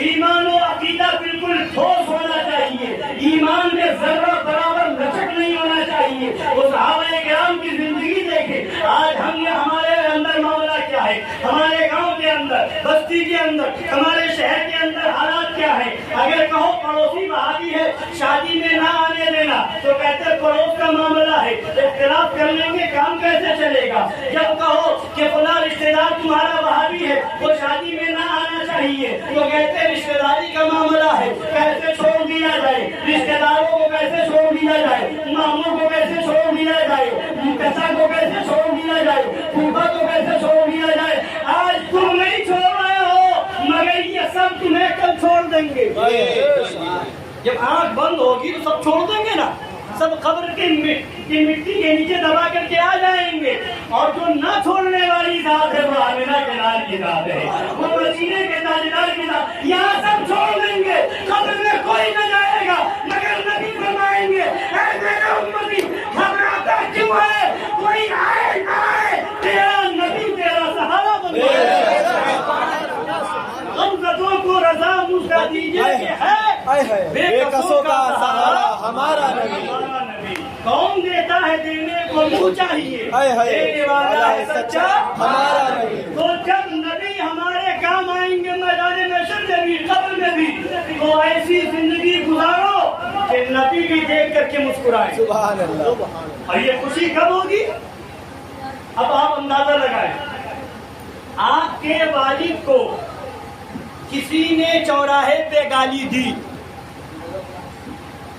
ایمان و عقیدہ بالکل ٹھوس ہونا چاہیے، ایمان میں ذرہ برابر لچک نہیں ہونا چاہیے۔ وہ صحابہ کرام کی زندگی دیکھیں، آج ہمارے اندر معاملہ کیا ہے، ہمارے گاؤں کے اندر، بستی کے اندر، ہمارے شہر کے اندر حالات کیا ہے۔ اگر کہو پڑوسی وہابی ہے، شادی میں نہ آنے دینا، تو کہتے پڑوس کا معاملہ ہے، اختلاف کر لیں گے، کام کیسے چلے گا۔ جب کہو کہ فلاں رشتہ دار تمہارا وہابی ہے، وہ شادی میں نہ آنا چاہیے، تو کہتے رشتہ داری کا معاملہ ہے، کیسے چھوڑ دیا جائے، رشتہ داروں کو کیسے چھوڑ دیا جائے، ماموں کو کیسے چھوڑ دیا جائے، چچا کو کیسے چھوڑ دیا جائے، پھوپھا کو کیسے چھوڑ دیا جائے۔ آج تم نہیں چھوڑ رہے ہو، مگر یہ سب تمہیں کل چھوڑ دیں گے۔ جب آنکھ بند ہوگی تو سب چھوڑ دیں گے نا، سب قبر کی مٹی کے نیچے دبا کر کے آ جائیں گے، اور جو نہ چھوڑنے والی ذات ہے وہ آمنہ کے لال کی ذات ہے، وہ مدینے کے تاجدار کی ذات، یہاں سب چھوڑ دیں گے، قبر میں کوئی نہ جائے گا، مگر نبی فرمائیں گے اے میرے امتی گھبراتا کیوں ہے، کوئی آئے نہ آئے، تیرا نبی تیرا سہارا بن جائے گا۔ غمزدوں کو رضا مسکا دیجیے کہ ہے بے قصوں کا سہارا ہمارا نبی۔ کون دیتا ہے دینے کو منہ چاہیے، دینے والا ہے سچا ہمارا نبی۔ تو جب نبی ہمارے کام آئیں گے میدان محشر میں بھی، قبر میں بھی، تو ایسی زندگی گزارو کہ نبی بھی دیکھ کر کے مسکرائے۔ سبحان اللہ۔ اور یہ خوشی کب ہوگی؟ اب آپ اندازہ لگائیں، آپ کے والد کو کسی نے چوراہے پہ گالی دی،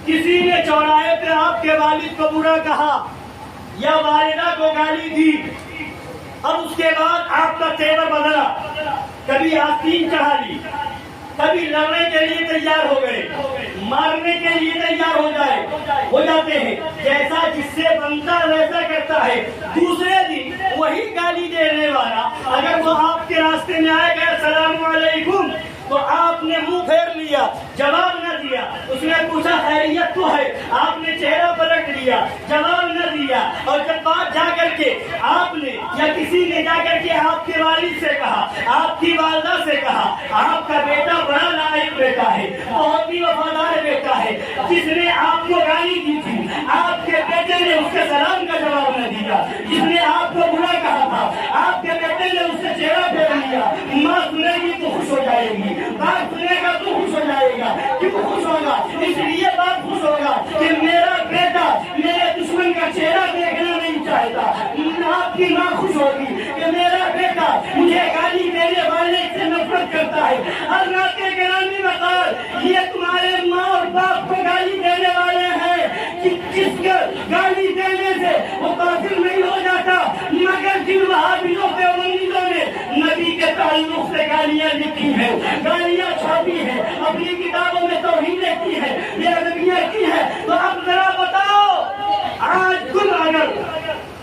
کسی نے چوراہے پہ آپ کے والد کو برا کہا یا والدہ کو گالی دی، اب اس کے بعد آپ کا تیور بدلا، کبھی آستین چڑھا لی، کبھی لڑنے کے لیے تیار ہو گئے، مارنے کے لیے تیار ہو جاتے ہیں، جیسا جس سے بنتا ویسا کرتا ہے۔ دوسرے دن وہی گالی دینے والا اگر وہ آپ کے راستے میں آئے گا السلام علیکم، تو آپ نے منہ پھیر لیا، جواب نہ دیا، اس نے پوچھا خیریت تو ہے، آپ نے چہرہ پلٹ لیا، جواب نہ دیا، اور جب بات جا کر کے آپ نے یا کسی نے جا کر کے آپ کے والد سے کہا، آپ کی والدہ سے کہا، آپ کا بیٹا بڑا لائق بیٹا ہے، بہت ہی وفادار بیٹا ہے، جس نے آپ کو گالی دی تھی، آپ کے بیٹے نے اس کے سلام کا جواب نہ دیا، جس نے آپ کو برا کہا تھا، آپ کے بیٹے نے اس سے چہرہ پھیر لیا، ماں سنے گی تو خوش ہو جائے گی، باپ سنے گا تو خوش ہو جائے گا۔ کیوں خوش ہوگا؟ اس لیے باپ خوش ہوگا کہ میرا بیٹا میرے دشمن کا چہرہ دیکھنا نہیں چاہتا، آپ کی ماں خوش ہوگی کہ میرا بیٹا مجھے گالی دینے والے سے نفرت کرتا ہے۔ حضرات کے گرامی وقار، یہ تمہارے ماں اور باپ کو گالی دینے والے ہیں، جس کے گالی دینے سے وہ کافر نہیں ہو جاتا، مگر جن وہابیوں پہ امنگوں نے نبی کے تعلق سے گالیاں لکھی ہیں، گالیاں چھاپی ہیں، اپنی کتابوں میں توہینیں کی ہیں، بے ادبیاں کی ہیں، تو اب ذرا بتاؤ، آج تم اگر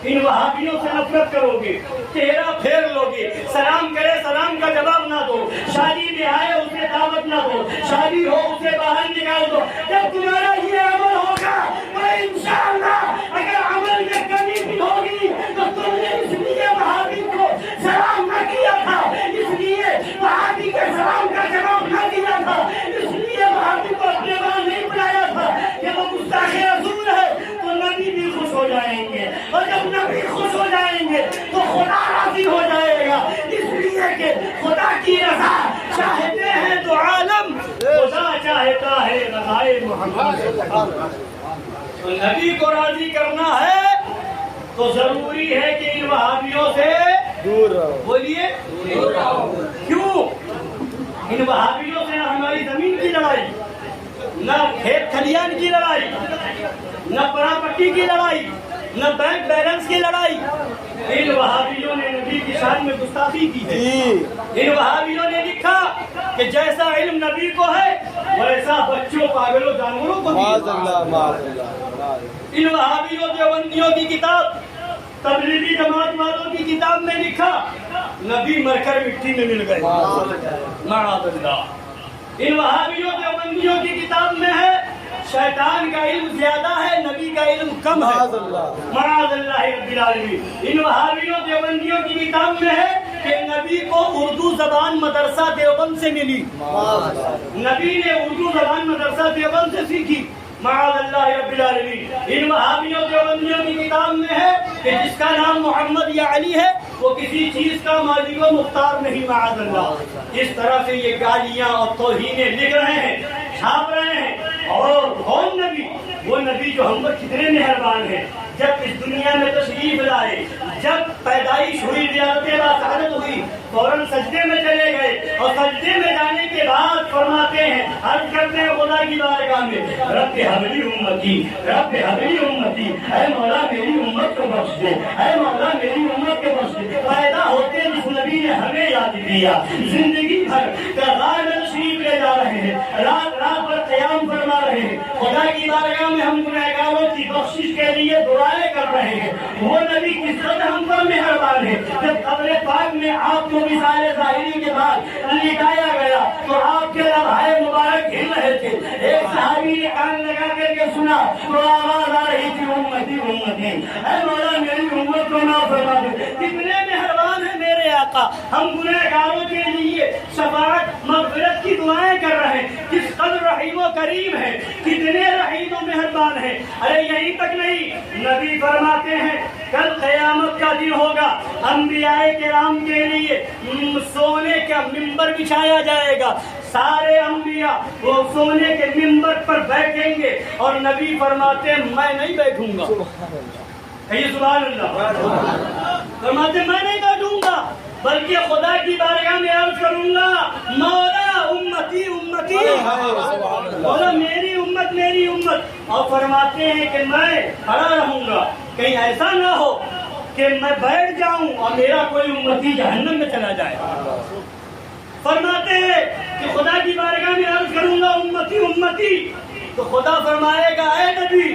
ان وہابیوں سے نفرت کرو گے، چہرہ پھیر لو گے، سلام کرے سلام کا جواب نہ دو، شادی میں آئے اسے دعوت نہ دو، شادی ہو اسے باہر نکال دو، جب تمہارا یہ عمل ہوگا تو انشاءاللہ اگر عمل میں کمی بھی ہوگی تو تم نے اس لیے وہابی کو سلام نہ کیا تھا، اس لیے وہابی کے سلام کا جواب نہ دیا تھا، اس لیے وہابی کو اپنے وہاں نہیں بلایا تھا کہ وہ گستاخ رسول ہے، تو نبی بھی خوش ہو جائیں گے، اور جب نبی خوش ہو جائیں گے تو خدا راضی ہو جائے گا، اس لیے کہ خدا کی رضا چاہتے ہیں تو عالم، خدا چاہتا ہے رضائے محمد۔ تو نبی کو راضی کرنا ہے تو ضروری ہے کہ ان وہابیوں سے دور رہو. بولیے دور رہو. کیوں؟ ان وہابیوں سے نہ ہماری زمین کی لڑائی، نہ کھیت کھلیان کی لڑائی، نہ پراپرٹی کی لڑائی، نہ بینک بیلنس کی لڑائی. ان وہابیوں نے نبی کی شان میں گستاخی کی ہے. ان وہابیوں نے لکھا کہ جیسا علم نبی کو ہے ویسا بچوں، پاگلوں، جانوروں کو بھی. ان وہابیوں دیوبندیوں کی کتاب، تبلیغی جماعت والوں کی کتاب میں لکھا نبی مر کر مٹی میں مل گئے. معاذ اللہ. ان وہابیوں دیوبندیوں کی کتاب میں ہے شیطان کا علم زیادہ ہے، نبی کا علم کم ہے. معاذ اللہ رب العالمین. ان وہابیوں دیوبندیوں کی کتاب میں ہے کہ نبی کو اردو زبان مدرسہ دیوبند سے ملی، نبی نے اردو زبان مدرسہ دیوبند سے سیکھی. معاذ اللہ رب العالمین. ان وہابیوں دیوبندیوں کی کتاب میں ہے کہ جس کا نام محمد یا علی ہے وہ کسی چیز کا مالک و مختار نہیں. معاذ اللہ. اس طرح سے یہ گالیاں اور توہینیں لکھ رہے ہیں، چھاپ رہے ہیں. اور کون نبی؟ وہ نبی جو ہم پر کتنے مہربان ہیں. جب اس دنیا میں تشریف لائے، جب پیدائش ہوئی، ولادت باصعادت ہوئی، فوراً سجدے میں چلے گئے اور سجدے میں جانے کے بعد فرماتے ہیں، عرض کرتے ہیں خدا کی بارگاہ میں، رب حبلی امتی، رب حبلی امتی، اے مولا میری امت کو بخش دے، اے مولا میری امت کو بخش دے. پیدا ہوتے جس نبی نے ہمیں یاد کیا، زندگی بھر دربار میں تشریف لے جا رہے ہیں، رات رات بھر قیام فرما رہے ہیں. خدا کی بارگاہ میں ہم گنہگاروں کی بخشش کے لیے دعائیں کر رہے ہیں. وہ نبی کس قدر ہم پر مہربان ہے. جب قبر پاک میں آپ کو مثال ظاہری کے بعد لٹایا گیا تو آپ کے لبھائے مبارک ہل رہے تھے. ایک صحابی نے کان لگا کر کے سنا تو آواز آ رہی تھی، امتی امتی، اے مولا میری امت کو معاف فرما دے. کتنے مہربان ہیں میرے آقا. ہم گنہگاروں کے لیے شفاعت مغفرت کی دعائیں کر رہے ہیں. کس قدر رحیم و کریم ہے، کتنے رحیم و مہربان ہیں. ارے یہی تک نہیں، نبی فرماتے ہیں کل قیامت کا دن ہوگا، انبیاء کرام کے لیے سونے کا ممبر بچھایا جائے گا. سارے انبیاء وہ سونے کے ممبر پر بیٹھیں گے اور نبی فرماتے ہیں میں نہیں بیٹھوں گا. کہیے سبحان اللہ. فرماتے میں نہیں بیٹھوں گا بلکہ خدا کی بارگاہ میں عرض کروں گا مولا امتی امتی، مولا میری امت میری امت. اور فرماتے ہیں کہ میں کھڑا رہوں گا، کہیں ایسا نہ ہو کہ میں بیٹھ جاؤں اور میرا کوئی امتی جہنم میں چلا جائے. فرماتے ہیں کہ خدا کی بارگاہ میں عرض کروں گا امتی امتی، تو خدا فرمائے گا اے نبی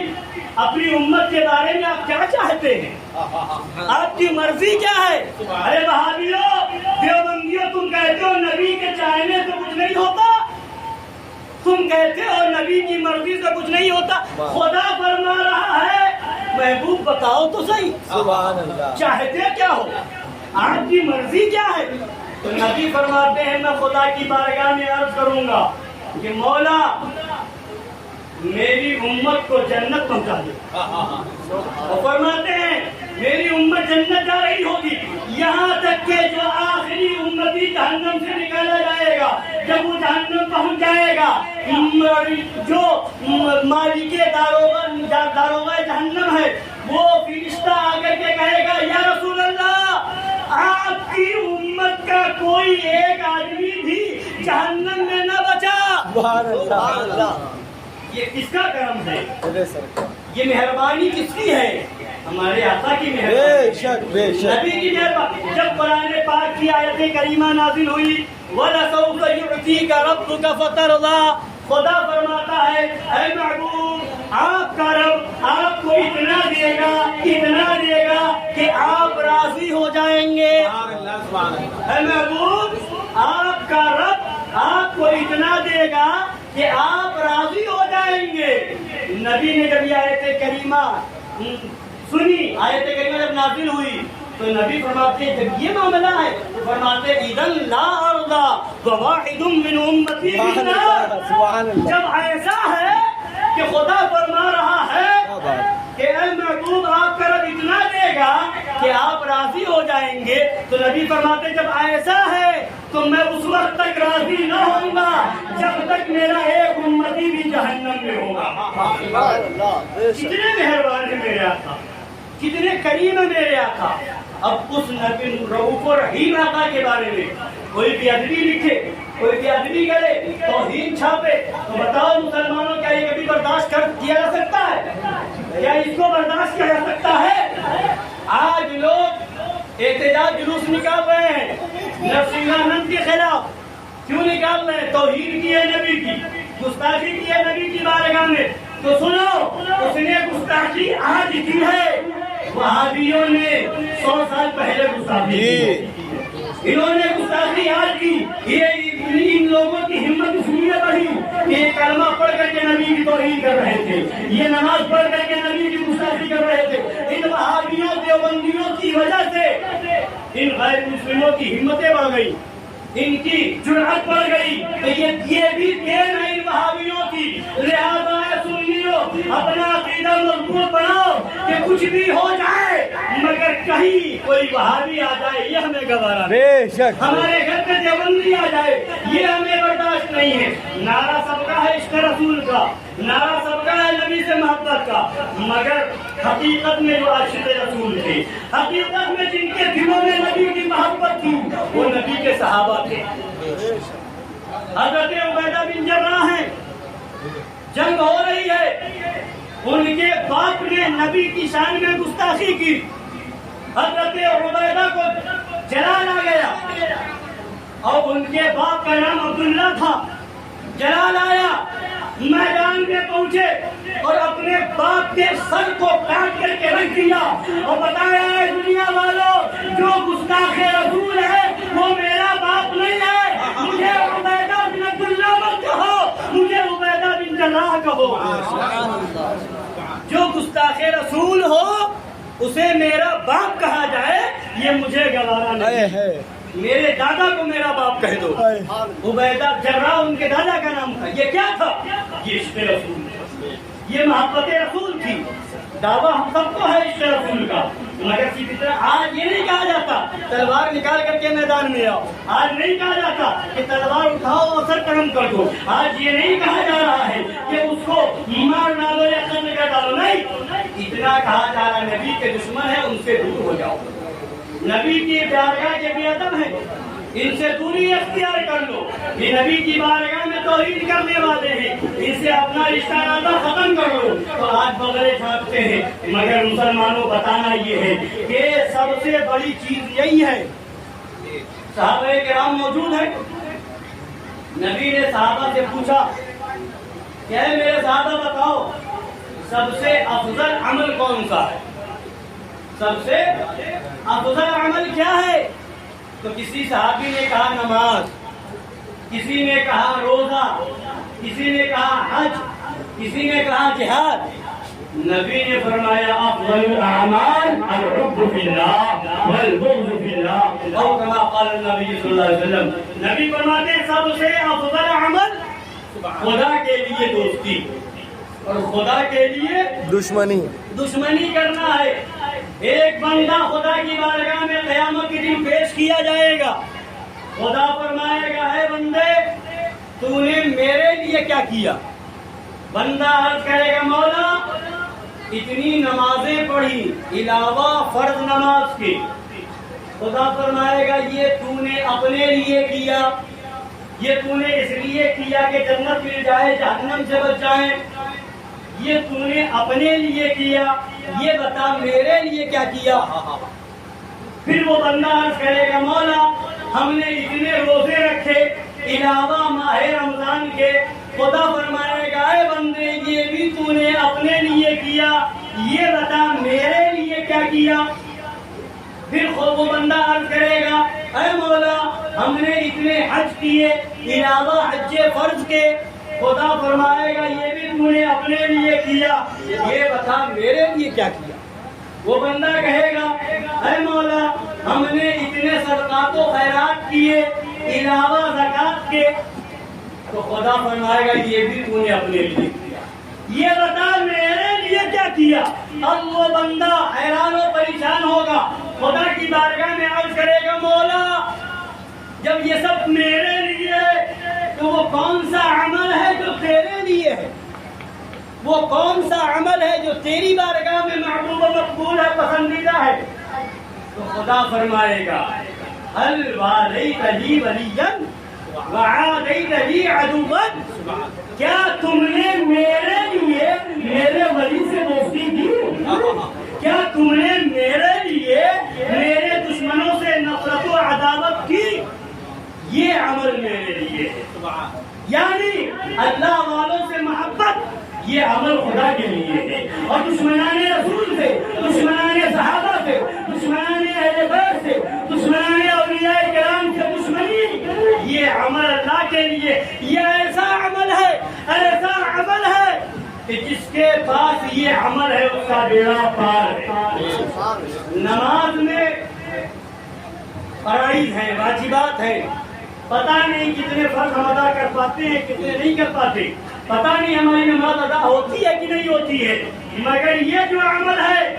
اپنی امت کے بارے میں آپ کیا چاہتے ہیں، آپ کی مرضی کیا ہے. ارے وہابیوں دیوبندیوں تم کہتے ہو نبی کے چاہنے سے کچھ نہیں ہوتا، تم کہتے ہو نبی کی مرضی سے کچھ نہیں ہوتا. خدا فرما رہا ہے محبوب بتاؤ تو صحیح سبحان اللہ چاہتے کیا ہو، آپ کی مرضی کیا ہے. تو نبی فرماتے ہیں میں خدا کی بارگاہ میں عرض کروں گا کہ مولا میری امت کو جنت پہنچا دے. اور فرماتے ہیں میری امت جنت جا رہی ہوگی یہاں تک کہ جو آخری امتی جہنم سے نکالا جائے گا. جب وہ جہنم پہنچ جائے گا جو مالک داروغہ جہنم ہے وہ فرشتہ آ کر کے کہے گا یا رسول اللہ آپ کی امت کا کوئی ایک آدمی بھی جہنم میں نہ بچا. یہ کس کا کرم ہے، یہ مہربانی کس کی ہے؟ ہمارے آقا کی مہربانی، نبی کی مہربانی. جب قرآن پاک کی آیت کریمہ نازل ہوئی وَلَسَوْفَ يُعْتِيكَ رَبُّكَ فَتَرْضَىٰ، خدا فرماتا ہے اے محبوب آپ کا رب آپ کو اتنا دے گا کہ آپ راضی ہو جائیں گے. اے محبوب آپ کا رب آپ کو اتنا دے گا کہ آپ راضی ہو جائیں گے. نبی نے جب یہ آیت کریمہ سنی، آیت کریمہ جب نازل ہوئی تو نبی فرماتے ہیں جب یہ معاملہ ہے تو فرماتے اذن لا ارضا وواحد من امتی فی النار. جب ایسا ہے کہ خدا فرما رہا ہے کہ اے محبوب آپ کا رب اتنا دے گا کہ آپ راضی ہو جائیں گے، تو نبی فرماتے جب ایسا ہے تو میں اس وقت تک راضی نہ ہوں گا جب تک میرا ایک امتی بھی جہنم میں ہوگا۔ کتنے مہربان ہے میرے آقا، کتنے کریم ہے میرے آقا۔ اب اس نبی رؤوف و رحیم آقا کے بارے میں کوئی بھی ادبی لکھے، کوئی بھی ادبی کرے، توہین چھاپے، تو بتاؤ مسلمانوں کیا یہ کبھی برداشت کیا جا سکتا ہے؟ کیا اس کو برداشت کیا جا سکتا ہے؟ آج لوگ احتجاج جلوس نکال رہے ہیں نفسانند کے خلاف۔ کیوں نکال رہے ہیں؟ توہین کی ہے نبی کی، گستاخی کی ہے نبی کی بارگاہ میں۔ تو سنو، اس نے گستاخی آج کی ہے، وہابیوں نے 100 سال پہلے گستاخی کی، انہوں نے گستاخی آج کی۔ یہ ان لوگوں کی ہمت اس لیے بڑھی کہ یہ کلمہ پڑھ کر کے نبی کی توہین کر رہے تھے، یہ نماز پڑھ کر کے نبی کی گستاخی کر رہے تھے۔ ان وہابیوں دیوبندیوں کی وجہ سے ان غیر مسلموں کی ہمتیں بڑھ گئی، ان کی جرأت بڑھ گئی۔ تو یہ بھی دین ہے ان وہابیوں کی۔ لہذا اے سنیو، اپنا عقیدہ مضبوط بناؤ کہ کچھ بھی ہو جائے مگر کہیں کوئی وہابی آ جائے یہ ہمیں گوارا نہیں، ہمارے گھر پہ دیوبندی آ جائے یہ ہمیں برداشت نہیں ہے۔ نعرہ سب کا ہے عشق رسول کا، نعرہ سب کا ہے نبی سے محبت کا، مگر حقیقت میں جو عاشق رسول تھے، حقیقت میں جن کے دلوں میں نبی کی محبت تھی، وہ نبی کے صحابہ تھے۔ حضرت عبیدہ بن جراح ہیں، جنگ ہو رہی ہے، ان کے باپ نے نبی کی شان میں گستاخی کی، حضرت عبیدہ کو جلال آ گیا، اور ان کے باپ کا نام عبداللہ تھا۔ جلال آیا، میدان میں پہنچے اور اپنے باپ کے سر کو کاٹ کر کے رکھ دیا اور بتایا ہے دنیا والوں جو گستاخ رسول ہے وہ میرا باپ نہیں ہے، مجھے عبیدہ بن عبداللہ مت کہو، مجھے عبیدہ بن جراح کہو۔ جو گستاخ رسول ہو اسے میرا باپ کہا جائے یہ مجھے گوارا نہیں ہے، میرے دادا کو میرا باپ کہہ دو۔ عبیدہ جراح ان کے دادا کا نام تھا۔ یہ کیا تھا؟ یہ عشق رسول تھا، یہ محبت رسول تھی۔ دعویٰ ہم سب کو ہے عشق رسول کا، مگر اسی طرح آج یہ نہیں کہا جاتا تلوار نکال کر کے میدان میں آؤ، آج نہیں کہا جاتا کہ تلوار اٹھاؤ اور سر قلم کر دو، آج یہ نہیں کہا جا رہا ہے کہ اس کو مار ڈالو یا قتل کر ڈالو، نہیں، اتنا کہا جا رہا ہے نبی کے دشمن ہے ان سے دور ہو جاؤ، نبی کی بارگاہ کے بے ادب ہیں ان سے دوری اختیار کر لو، یہ نبی کی بارگاہ میں توہین کرنے والے ہیں ان سے اپنا رشتہ ناطہ ختم کر لو۔ تو آج بغلے چھاپتے ہیں، مگر مسلمانوں بتانا یہ ہے کہ سب سے بڑی چیز یہی ہے۔ صحابہ کرام موجود ہیں، نبی نے صحابہ سے پوچھا کہ اے میرے صحابہ بتاؤ سب سے افضل عمل کون سا ہے، سب سے افضل عمل کیا ہے؟ تو کسی صحابی نے کہا نماز، کسی نے کہا روزہ، کسی نے کہا حج، کسی نے کہا جہاد۔ نبی نے فرمایا افضل الاعمال الحب فی اللہ والبغض فی اللہ، او کما قال النبی صلی اللہ علیہ وسلم۔ نبی فرماتے ہیں سب سے افضل عمل خدا کے لیے دوستی اور خدا کے لیے دشمنی کرنا ہے۔ ایک بندہ خدا کی بارگاہ میں قیامت کے دن پیش کیا جائے گا، خدا فرمائے گا اے بندے تو نے میرے لیے کیا کیا؟ بندہ عرض کرے گا مولا اتنی نمازیں پڑھی علاوہ فرض نماز کے۔ خدا فرمائے گا یہ تو نے اپنے لیے کیا، یہ تو نے اس لیے کیا کہ جنت مل جائے جہنم سے بچ جائیں، یہ تو نے اپنے لیے کیا، یہ بتا میرے لیے کیا کیا؟ پھر وہ بندہ عرض کرے گا مولا ہم نے اتنے روزے رکھے علاوہ ماہ رمضان کے۔ خدا فرمائے گا اے بندے یہ بھی تو نے اپنے لیے کیا، یہ بتا میرے لیے کیا کیا؟ پھر وہ بندہ عرض کرے گا اے مولا ہم نے اتنے حج کیے علاوہ حج فرض کے۔ خدا فرمائے گا یہ بھی تو نے اپنے لیے کیا، یہ بتا میرے لیے کیا کیا؟ وہ بندہ کہے گا اے مولا ہم نے اتنے صدقات و خیرات کیے علاوہ زکات کے۔ تو خدا فرمائے گا یہ بھی تو نے اپنے لیے کیا، یہ بتا میرے لیے کیا کیا؟ اب وہ بندہ حیران و پریشان ہوگا، خدا کی بارگاہ میں عرض کرے گا مولا جب یہ سب میرے لیے ہے تو وہ کون سا عمل ہے جو تیرے لیے ہے؟ وہ کون سا عمل ہے جو تیری بارگاہ میں محبوب و مقبول ہے، پسندیدہ ہے؟ تو خدا فرمائے گا هل والیت لی ولیا وعادیت لی عدوا، کیا تم نے میرے لیے میرے ولی سے دوستی کی؟ کیا تم نے میرے لیے میرے دشمنوں سے نفرت و عداوت کی؟ یہ عمل میرے لیے ہے، یعنی اللہ والوں سے محبت یہ عمل خدا کے لیے ہے، اور دشمنان رسول سے، دشمنان صحابہ سے، دشمنان اہل بیت سے، دشمنان اولیاء کرام سے دشمنی یہ عمل اللہ کے لیے۔ یہ ایسا عمل ہے، ایسا عمل ہے کہ جس کے پاس یہ عمل ہے اس کا بیڑا پار ہے۔ نماز میں فرائض ہیں، واجبات ہیں، پتہ نہیں کتنے فرض ہم ادا کر پاتے ہیں، کتنے نہیں کر پاتے، پتہ نہیں ہماری نماز ادا ہوتی ہے کہ نہیں ہوتی ہے، مگر یہ جو عمل ہے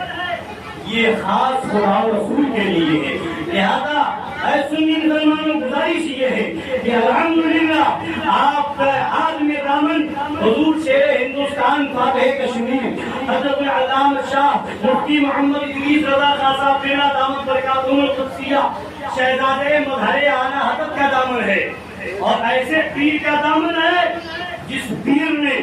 یہ خاص خدا و رسول کے لیے ہے۔ لہذا اے سنی مسلمانوں گزارش یہ ہے کہ الحمدللہ آپ ہاتھ میں دامن حضور شیر ہندوستان فاتح کشمیر حضرت علامہ شاہ مفتی محمد ادریس رضا خان صاحب میرا دامن برکاتہم القدسیہ شہزادے مظہر اعلیٰ حضرت کا دامن ہے، اور ایسے پیر کا دامن ہے جس پیر نے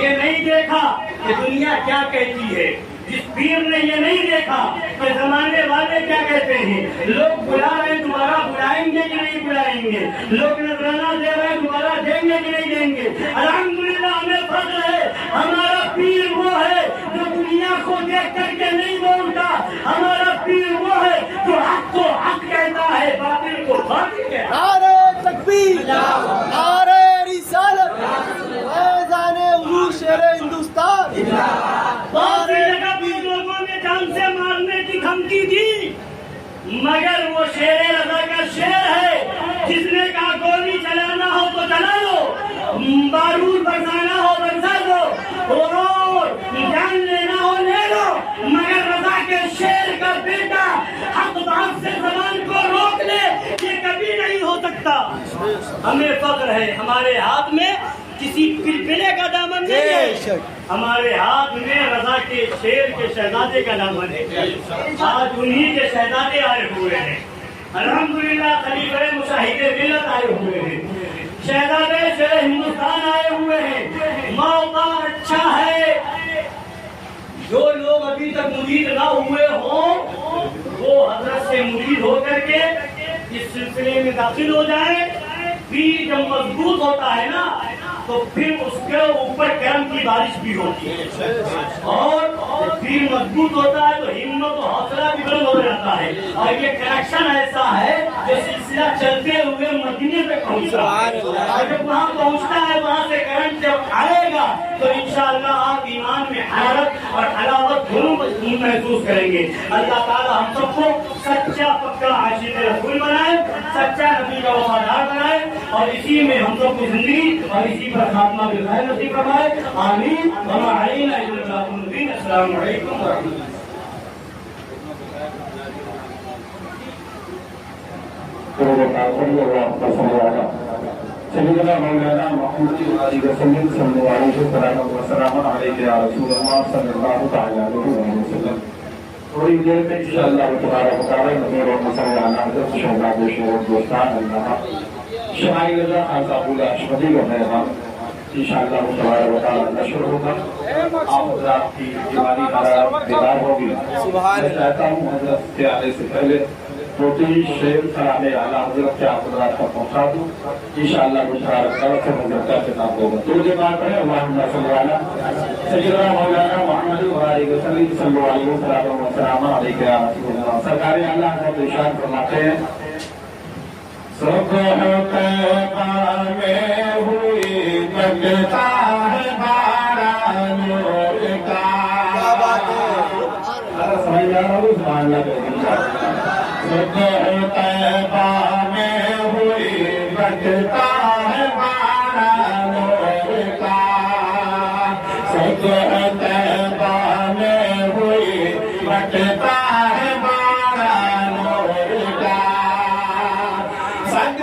یہ نہیں دیکھا کہ دنیا کیا کہتی ہے، جس پیر نے یہ نہیں دیکھا کہ زمانے والے کیا کہتے ہیں، لوگ بلا رہے ہیں دوبارہ بلائیں گے کہ نہیں بلائیں گے، لوگ نذرانہ دے رہے ہیں دوبارہ دیں گے کہ نہیں دیں گے۔ الحمدللہ ہمیں فخر ہے، ہمارا پیر وہ ہے جو دنیا کو دیکھ کر کے نہیں بولتا، ہمارا پیر وہ ہے جو حق کو حق کہتا ہے، باطل کو باطل کہتا ہے۔ نعرہ تکبیر، نعرہ رسالت، فیضان حضور شیر ہندوستان۔ بہت سی جگہ بھی لوگوں نے جان سے مارنے کی دھمکی دی، مگر وہ شیر رضا کا شیر ہے، جس نے کہا گولی چلانا ہو تو چلا لو، بارود برسانا ہو برسا دو، اور جان لینا ہو لے لو، مگر رضا کے شیر کا بیٹا حق بات سے زبان کو روک لے، یہ کبھی نہیں ہو سکتا۔ ہمیں فخر ہے، ہمارے ہاتھ میں کسی پلپلے کا دامن نہیں ہے، ہمارے ہاتھ میں رضا کے شیر کے شہزادے کا دامن ہے۔ آج انہی کے شہزادے آئے ہوئے ہیں، الحمدللہ خلیفہ مشاہد ملت آئے ہوئے ہیں، شہزادے شیر ہندوستان آئے ہوئے ہیں۔ موقع اچھا ہے، جو لوگ ابھی تک مرید نہ ہوئے ہوں وہ حضرت سے مرید ہو کر کے اس سلسلے میں داخل ہو جائیں۔ پیر جب مضبوط ہوتا ہے نا تو پھر اس کے اوپر کرم کی بارش بھی ہوتی ہے، اور پیر مضبوط ہوتا ہے تو ہمت و حوصلہ بھی بلند ہو جاتا ہے، اور یہ کنیکشن ایسا ہے جو سلسلہ چلتے ہوئے مدینے تک پہنچتا ہے، اور جب وہاں پہنچتا ہے وہاں سے کرنٹ جب آئے گا تو انشاءاللہ آپ ایمان میں حرارت اور حلاوت دونوں محسوس کریں گے۔ اللہ تعالی ہم سب کو سچا پکا عاشق رسول بنائے، سچا نبی کا وفادار بنائے، اور اسی میں ہم سب کی زندگی اور اسی پر خاتمہ بالخیر نصیب فرمائے، آمین۔ وما علینا الا البلاغ المبین۔ السلام علیکم ورحمۃ اللہ۔ سیدنا مولانا محمد علی رسول صلی اللہ علیہ وسلم علیہ یا رسول اللہ صلی اللہ تعالی علیہ وسلم۔ تھوڑی دیر میں انشاءاللہ تبارک و تعالی نظر و مسئلہ حضرت شہزادے شیر ہندوستان اللہ شمائی رضا خان صاحب اشمدی کا پیغام انشاءاللہ تبارک و تعالی نشر ہوگا۔ آپ حضرات کی دیوانی حرارت بیدار ہوگی۔ میں چاہتا ہوں حضرت کے آنے سے پہلے دو-تین شعر سلام اعلیٰ حضرت کے آپ حضرات کا پہنچا دوں، انشاءاللہ تبارک و تعالی سے نظر کا خطاب ہوگا۔ تو یہ بات ہے اللہم صلی علی سیدنا مولانا محمد علیہ وسلم صلی اللہ علیہ وسلم علیہ یا رسول اللہ۔ سرکار اعلیٰ حضرت ارشاد فرماتے ہیں صبح طیبہ میں ہوئی بگتا ہے باران نور کا۔ کیا بات ہے، سمجھ جا رہا ہوں، سبحان اللہ کا۔ صبح طیبہ میں ہوئی بگتا ہے باران نور کا، صبح طیبہ میں ہوئی بگتا ہے باران نور کا، سنگ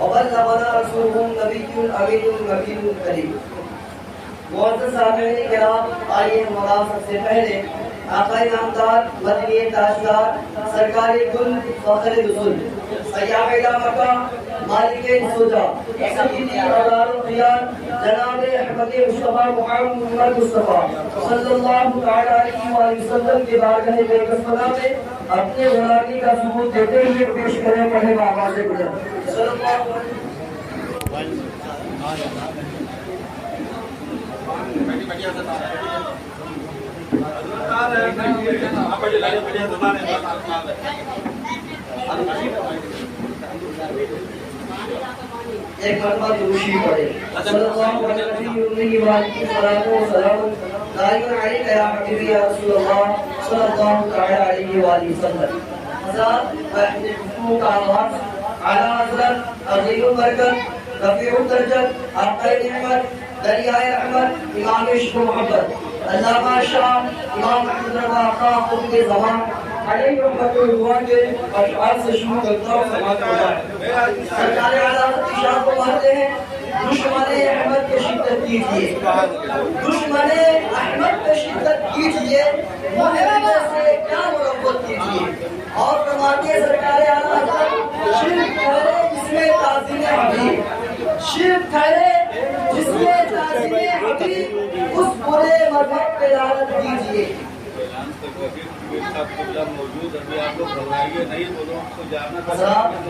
وبلغنا رسوله النبي الامين المكين الكريم. معزز سامعین کرام، آئیے ہمارا سب سے پہلے آقا نامدار مدنی تاجدار سرکار گل فخر رسول سیاح الہ مکہ مالک سودا سیدی اولاد الخیار جناب احمد مصطفیٰ محمد مصطفیٰ صلی اللہ تعالی علیہ وآلہ وسلم کے بارگاہ بے کسفنا میں اپنے غلامی کا ثبوت دیتے ہوئے پیش کریں پڑھے آواز بلند صلی اللہ ایک مرتبہ دوشی پڑھے صلی اللہ علیہ وسلم دائم علیک یا حبیبی یا رسول اللہ صلی اللہ تعالی علیہ وآلہ وسلم. حضرات اپنے گفتگو کا آغاز اعلیٰ حضرت عظیم البرکت رفیع الدرجت آقا نعمت دریائے رحمت امام عشق و محبت علامہ شاہ امام احمد رضا خان خطب زمان علیہ رحمت اللہ کے اشعار سے شروع کرتا ہوں سماعت ہوتا ہے. سرکار اعلیٰ اشعار کو پڑھتے ہیں. دشمن احمد پہ شدت کیجیے، دشمن احمد پہ شدت کیجیے، محبت سے کیا محبت کیجیے. اور فرماتے ہیں سرکار اعلیٰ شرک ٹھہرے جس میں تعظیم حبیب، شرک ٹھہرے جس میں تعظیم حبیب، اس برے مذہب پہ لعنت کیجیے.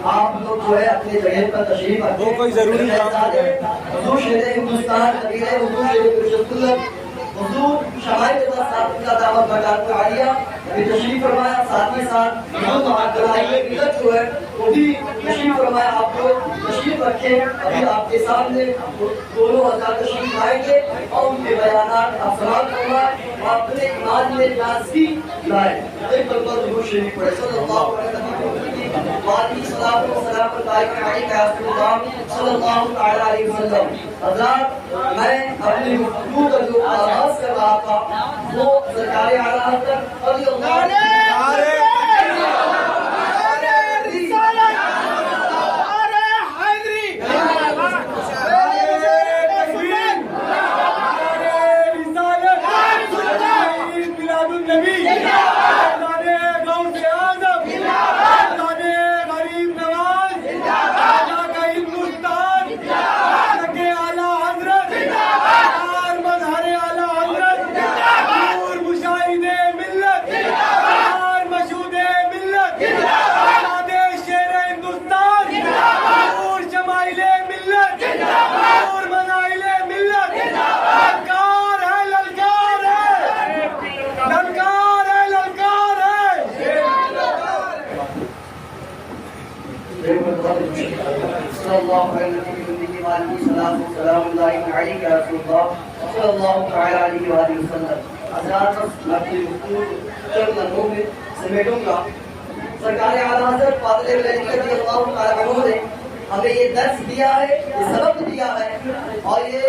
آپ لوگ جو ہے اپنی جگہ پر تشریف رکھیں. کوئی ضروری حضور شیر ہندوستان نبی حضور شیر اللہ حضور شمائل رضا صاحب کا دعوت بجات عالیہ ابھی تشریف فرمایا. ساتھ ہی ساتھ عزت جو ہے وہ بھی تشریف فرمایا. آپ لوگ تشریف رکھیں. ابھی آپ کے سامنے دونوں حضرات تشریف لائیں گے اور ان کے بیانات آپ سماعت فرمائیں اور اپنے ایمان میں تازگی لائیں. ایک مرتبہ ضرور شریف پڑھیں. صلی اللہ علیہ وسلم وعلیہ السلام و سلام علیکہ یا رسول اللہ صلی اللہ تعالی علیہ وسلم. حضرات میں اپنی گفتگو کا جو آغاز کر رہا تھا وہ سرکار اعلیٰ حضرت رضی اللہ عنہ سرکار اعلیٰ حضرت فاضل رضی اللہ تعالیٰ عنہ نے ہمیں یہ درس دیا ہے، یہ سبق دیا ہے اور یہ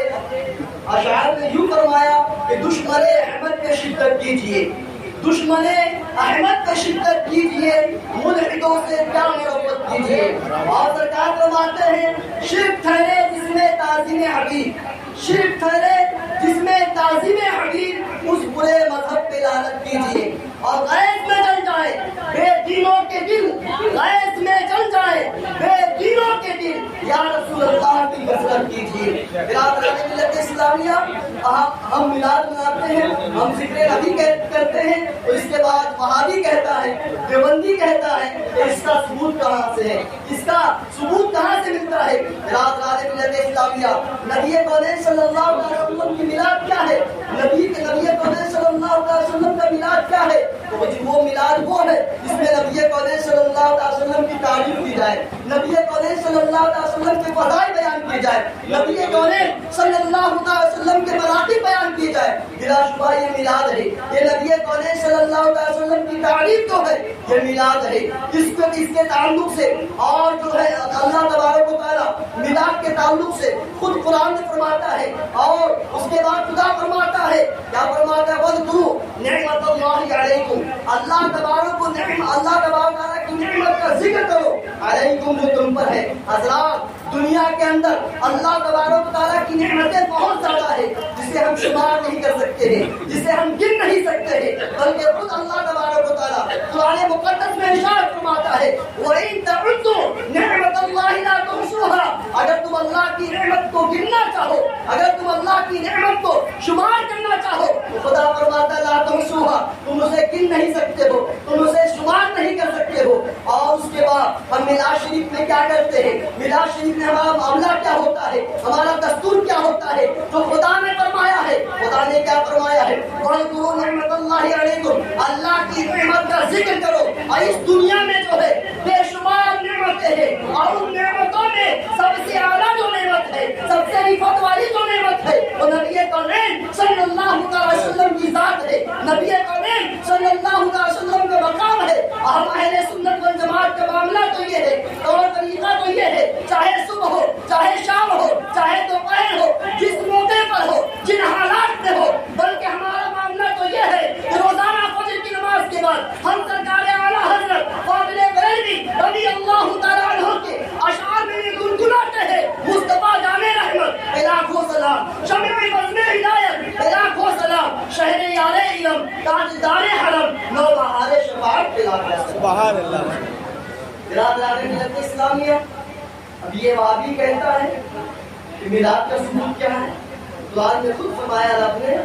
اشعار میں یوں فرمایا کہ دشمن احمد پہ شدت کیجیے، دشمن احمد پہ شدت کیجیے، ملحدوں سے کیا محبت کیجیے. اور سرکار فرماتے ہیں شرک ٹھہرے جس میں تعظیم حبیب، شرک ٹھہرے جس میں تعظیم حبیب، اس برے مذہب پہ لعنت کیجیے. اور غیظ میں جل جائے بے دینوں کے دل، غیظ میں جل جائے بے دینوں کے دل، یا رسول اللہ کی کثرت کیجیے. برادران ملت اسلامیہ، ہم میلاد مناتے ہیں، ہم ذکر نبی کرتے ہیں، اور اس کے بعد وہابی کہتا ہے، دیوبندی کہتا ہے کہ اس کا ثبوت کہاں سے ہے، اس کا ثبوت کہاں سے ملتا ہے. برادران ملت اسلامیہ، نبی کونین صلی اللہ علیہ وسلم کی میلاد کیا ہے؟ نبی کونین صلی اللہ علیہ وسلم کا میلاد کیا ہے؟ وہ میلاد وہ ہے جس میں نبی کونین صلی اللہ علیہ وسلم کی تعریف کی جائے، نبی کونین صلی اللہ علیہ وسلم کے فضائل بیان کی جائے، نبی کونین صلی اللہ علیہ وسلم کے مراتب بیان کی جائے. بلا شبہ یہ میلاد ہے، یہ نبی کونین صلی اللہ علیہ وسلم کی تعریف تو ہے، یہ میلاد ہے. اس کے تعلق سے اور جو ہے اللہ تبارک و تعالیٰ میلاد کے تعلق سے خود قرآن میں فرماتا ہے اور اس کے بعد خدا فرماتا ہے، کیا فرماتا ہے؟ وَاذْكُرُوا نِعْمَتَ اللَّهِ عَلَيْكُمْ، اللہ تبارک و تعالیٰ کی نعمت کا ذکر کرو علیکم جو تم پر ہے. حضرات دنیا کے اندر اللہ تبارک و تعالیٰ کی نعمتیں بہت زیادہ ہے جسے ہم شمار نہیں کر سکتے ہیں، جسے ہم گن نہیں سکتے ہیں، بلکہ خود اللہ تبارک و تعالیٰ قرآن مقدس میں ارشاد فرماتا ہے وَإِن تَعُدُّوا نِعْمَتَ اللَّهِ لَا تُحْصُوهَا، اگر تم اللہ کی نعمت کو گننا چاہو، اگر تم اللہ کی نعمت کو شمار کرنا چاہو تو خدا فرماتا ہے لا تحصوها، تم اسے گن نہیں سکتے ہو، تم اسے شمار نہیں کر سکتے ہو۔ اور اس کے بعد ہم میلاد شریف میں کیا کرتے ہیں؟ میلاد شریف میں ہمارا معاملہ کیا ہوتا ہے، ہمارا دستور کیا ہوتا ہے جو خدا نے فرمایا ہے؟ خدا نے کیا فرمایا ہے؟ وَاذْكُرُوا نِعْمَتَ اللَّهِ عَلَيْكُمْ، اللہ کی نعمت کا ذکر کرو۔ اور اس دنیا میں جو ہے بے شمار نعمتیں ہیں، اور ان نعمتوں میں سب سے اعلیٰ جو نعمت ہے، سب سے رفعت والی جو نعمت ہے وہ نبی کریم صلی اللہ علیہ وسلم کی ذات ہے، نبی کریم صلی اللہ علیہ وسلم کا مقام ہے۔ ہم اہل سنت والجماعت کا معاملہ تو یہ ہے، اور طریقہ تو یہ ہے، چاہے صبح ہو، چاہے شام ہو، چاہے دوپہر ہو، جس موقع پر ہو، جن حالات میں ہو، بلکہ ہمارا معاملہ تو یہ ہے کہ روزانہ فجر کی نماز کے بعد ہم سرکار اعلیٰ حضرت فاضل بریلوی رضی اللہ تعالیٰ عنہ کے اشعار میں یہ گنگناتے ہیں مصطفیٰ جان رحمت لاکھوں سلام، شمع بزم ہدایت لاکھوں سلام، شہر یار علم تاجدار حرم نو بہار شفاعت لاکھوں سبحان اللہ۔ برادران ملت اسلامیہ، اب یہ وہابی کہتا ہے کہ میلاد کا ثبوت کیا ہے؟ قرآن میں خود فرمایا رب نے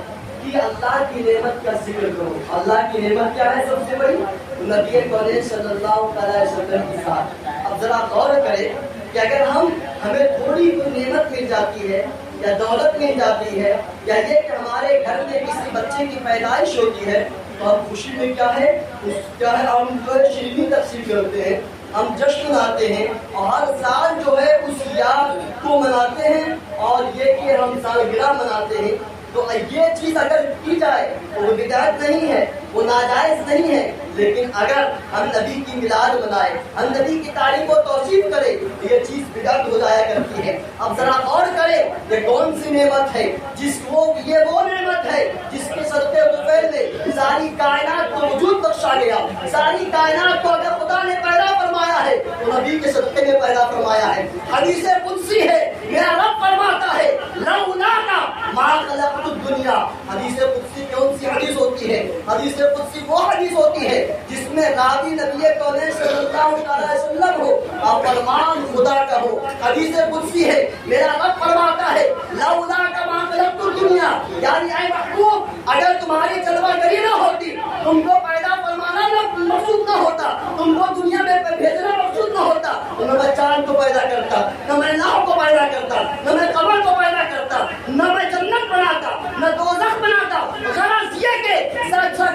کہ اللہ کی نعمت کا ذکر کرو۔ اللہ کی نعمت کیا ہے سب سے بڑی؟ نبی کریم صلی اللہ علیہ وسلم کی ذات۔ اب ذرا غور کریں کہ اگر ہمیں تھوڑی کوئی نعمت مل جاتی ہے یا دولت مل جاتی ہے یا یہ کہ ہمارے گھر میں کسی بچے کی پیدائش ہوتی ہے تو ہم خوشی میں کیا ہے ہم جو ہے شیرینی تقسیم کرتے ہیں، ہم جشن مناتے ہیں اور ہر سال جو ہے اس یاد کو مناتے ہیں اور یہ کہ ہم سالگرہ مناتے ہیں۔ تو یہ چیز اگر کی جائے تو وہ بدعت نہیں ہے، وہ ناجائز نہیں ہے، لیکن اگر ہم نبی کی میلاد منائے، ہم نبی کی تعریف و توصیف کریں تو یہ چیز بدعت ہو جایا کرتی ہے۔ اب ذرا غور کریں کہ کون سی نعمت ہے یہ وہ نعمت ہے جس کے صدقے دوپہر میں ساری کائنات کو وجود بخشا گیا۔ ساری کائنات کو اگر خدا نے پیدا فرمایا ہے تو نبی کے صدقے میں پیدا فرمایا ہے۔ حدیث قدسی ہے، میرا رب فرماتا ہے لولاک ما خلقت الدنیا۔ حدیث قدسی کون سی حدیث ہوتی ہے؟ حدیث قدسی وہ حدیث ہوتی ہے جس میں راوی نبی کونین صلی اللہ علیہ وسلم ہو اور فرمان خدا کا ہو۔ حدیث قدسی ہے، میرا رب فرماتا ہے لولاک ما خلقت الدنیا، یعنی اے محبوب اگر تمہاری جلوہ گری نہ ہوتی، تم کو پیدا فرمانا مقصود نہ ہوتا، تم کو دنیا میں بھیجنا مقصود نہ ہوتا تو نہ میں چاند کو پیدا کرتا، نہ میں ناؤ کو پیدا کرتا، نہ میں قمر کو پیدا کرتا، نہ میں جنت بناتا، نہ دوزخ بناتا۔ غرض یہ کہ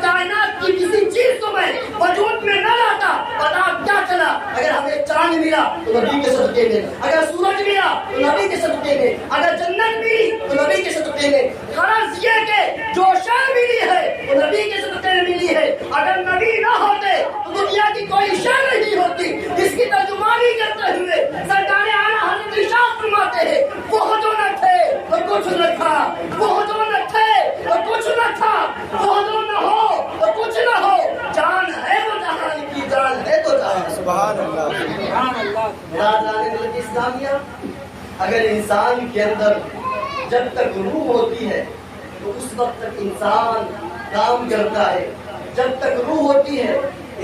کائنات کی کسی چیز کو میں وجود میں نہ لاتا۔ پتا کیا چلا؟ اگر ہمیں چاند ملا تو نبی کے صدقے میں، اگر سورج ملا تو نبی کے صدقے میں، اگر جنت ملی تو نبی کے صدقے میں۔ غرض یہ کہ جو شے ملی ہے وہ نبی کے صدقے میں ملی ہے۔ اگر نبی نہ ہوتے تو دنیا کی کوئی شے نہیں ہوتی۔ اس کی ترجمانی کرتے ہوئے سرکار اعلیٰ حضرت ارشاد فرماتے ہیں وہ جو نہ تھے تو کچھ نہ تھا، وہ جو نہ تھے تو کچھ نہ تھا، وہ جو نہ ہو تو کچھ نہ ہو، جان ہے وہ جہان کی، جان ہے تو جہان۔ سبحان اللہ، سبحان اللہ۔ برادران ملت اسلامیہ، اگر انسان کے اندر جب تک روح ہوتی ہے تو اس وقت تک انسان کام کرتا ہے۔ جب تک روح ہوتی ہے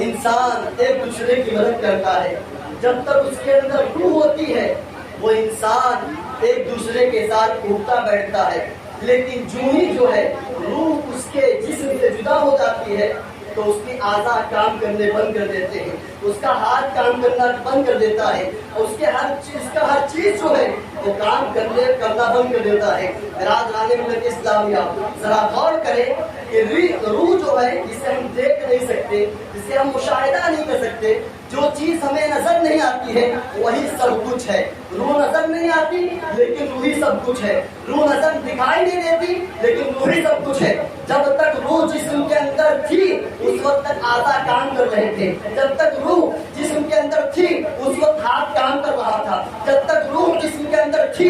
انسان ایک دوسرے کی مدد کرتا ہے۔ جب تک اس کے اندر روح ہوتی ہے وہ انسان ایک دوسرے کے ساتھ اٹھتا بیٹھتا ہے۔ لیکن جو ہی جو ہے روح اس کے جسم سے جدا ہو جاتی ہے تو اس کی اعضاء کام کرنے بند کر دیتے ہیں، اس کا ہاتھ کام کرنا بند کر دیتا ہے، اس کے ہر چیز جو ہے وہ کام کرنا بند کر دیتا ہے۔ برادران ملت اسلامیہ، ذرا غور کریں کہ روح جو ہے جسے ہم دیکھ نہیں سکتے، جسے ہم مشاہدہ نہیں کر سکتے، جو چیز ہمیں نظر نہیں آتی ہے وہی سب کچھ ہے۔ روح نظر نہیں آتی لیکن روح سب کچھ ہے۔ روح نظر دکھائی نہیں دیتی لیکن روح سب کچھ ہے۔ جب تک روح جسم کے اندر تھی اس وقت تک اعضاء کام کر رہے تھے۔ جب تک روح جسم کے اندر تھی اس وقت ہاتھ کام کر رہا تھا۔ جب تک روح جسم کے اندر تھی